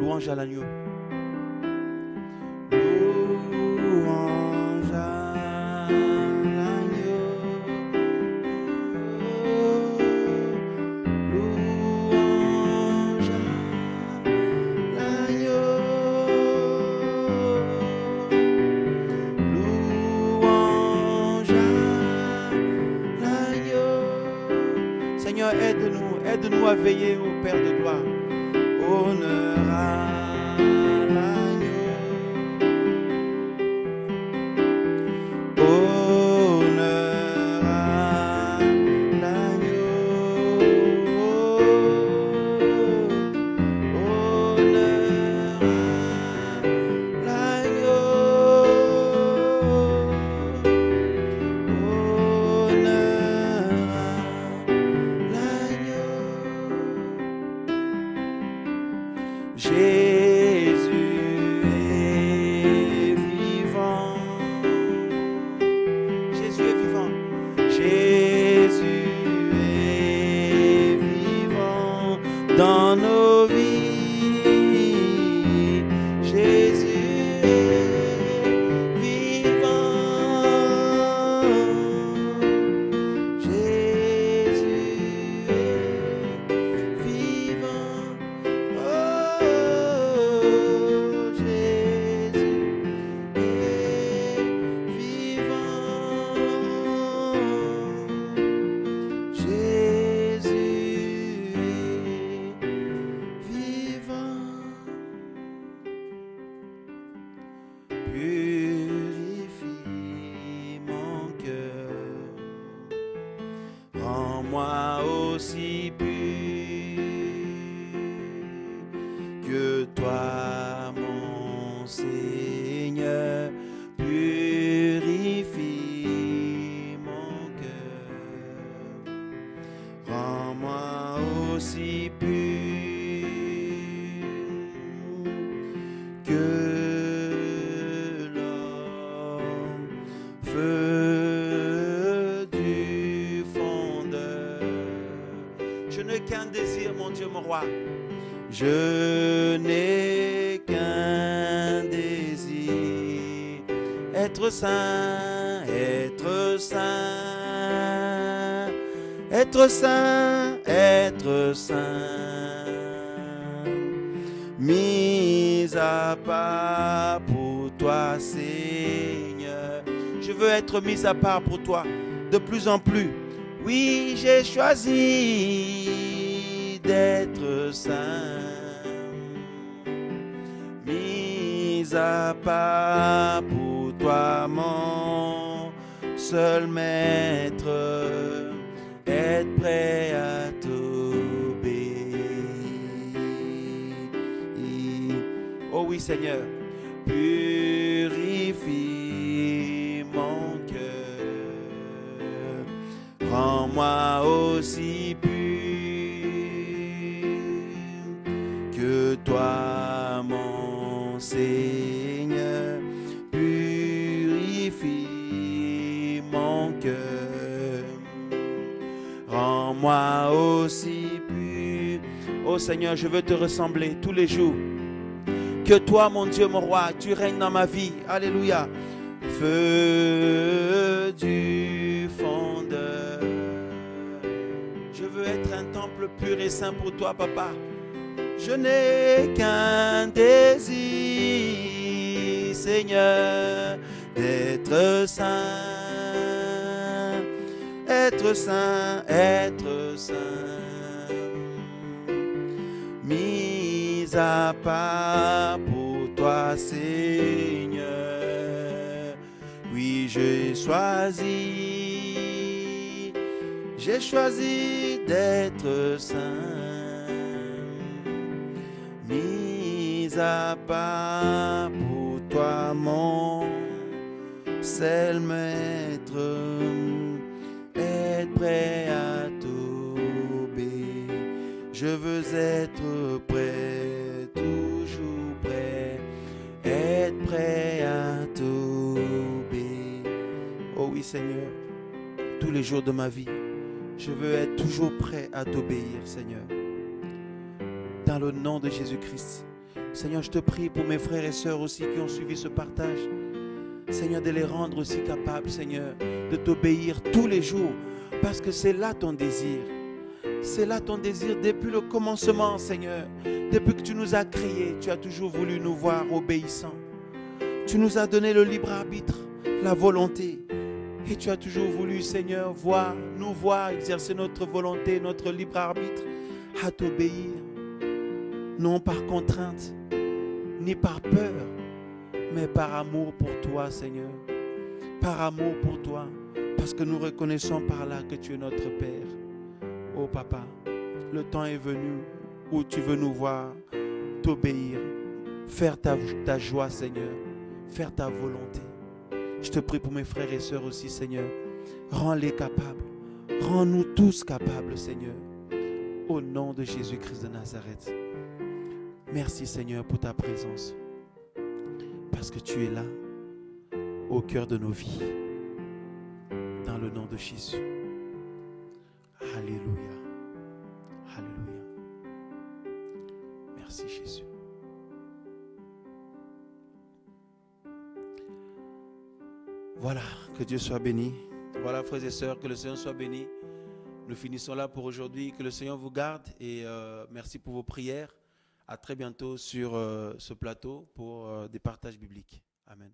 Louange à l'agneau. Louange à l'agneau. Louange à l'agneau. Louange à l'agneau. Seigneur, aide-nous à veiller au Père de gloire. Honneur à l'agneau. Honneur à l'agneau. Honneur à l'agneau. Honneur à l'agneau. Jésus est vivant. Jésus est vivant. Jésus est vivant dans nos vies. Jésus est vivant. Jésus est vivant. Oh, Jésus est vivant. Jésus est vivant. Purifie mon cœur. Rends-moi aussi pur que toi, mon Seigneur. Purifie mon cœur. Rends-moi aussi pur que l'or, feu du fondeur. Je n'ai qu'un désir, mon Dieu, mon roi. Je n'ai qu'un désir, être saint, être saint, être saint, être saint, mis à part pour toi, Seigneur. Je veux être mis à part pour toi de plus en plus. Oui, j'ai choisi d'être saint, mis à part pour toi, mon seul maître, être prêt à t'obéir. Oh oui, Seigneur, purifie mon cœur, rends-moi aussi pur que toi, mon Seigneur. Purifie mon cœur, rends-moi aussi pur. Oh Seigneur, je veux te ressembler tous les jours. Que toi, mon Dieu, mon roi, tu règnes dans ma vie. Alléluia. Feu du fondeur. Je veux être un temple pur et saint pour toi, papa. Je n'ai qu'un désir, Seigneur, d'être saint, être saint, mis à part pour toi, Seigneur. Oui, j'ai choisi d'être saint, mis à part pour toi, mon seul maître, être prêt à t'obéir. Je veux être prêt, toujours prêt, être prêt à t'obéir. Oh oui, Seigneur, tous les jours de ma vie, je veux être toujours prêt à t'obéir, Seigneur. Dans le nom de Jésus-Christ. Seigneur, je te prie pour mes frères et sœurs aussi qui ont suivi ce partage. Seigneur, de les rendre aussi capables, Seigneur, de t'obéir tous les jours. Parce que c'est là ton désir. C'est là ton désir depuis le commencement, Seigneur. Depuis que tu nous as créés, tu as toujours voulu nous voir obéissants. Tu nous as donné le libre arbitre, la volonté. Et tu as toujours voulu, Seigneur, nous voir exercer notre volonté, notre libre arbitre, à t'obéir. Non par contrainte, ni par peur, mais par amour pour toi, Seigneur. Par amour pour toi, parce que nous reconnaissons par là que tu es notre Père. Oh Papa, le temps est venu où tu veux nous voir t'obéir, faire ta joie, Seigneur, faire ta volonté. Je te prie pour mes frères et sœurs aussi, Seigneur. Rends-les capables. Rends-nous tous capables, Seigneur. Au nom de Jésus-Christ de Nazareth. Merci, Seigneur, pour ta présence. Parce que tu es là, au cœur de nos vies. Dans le nom de Jésus. Alléluia. Alléluia. Merci, Jésus. Voilà, que Dieu soit béni. Voilà, frères et sœurs, que le Seigneur soit béni. Nous finissons là pour aujourd'hui. Que le Seigneur vous garde et merci pour vos prières. À très bientôt sur ce plateau pour des partages bibliques. Amen.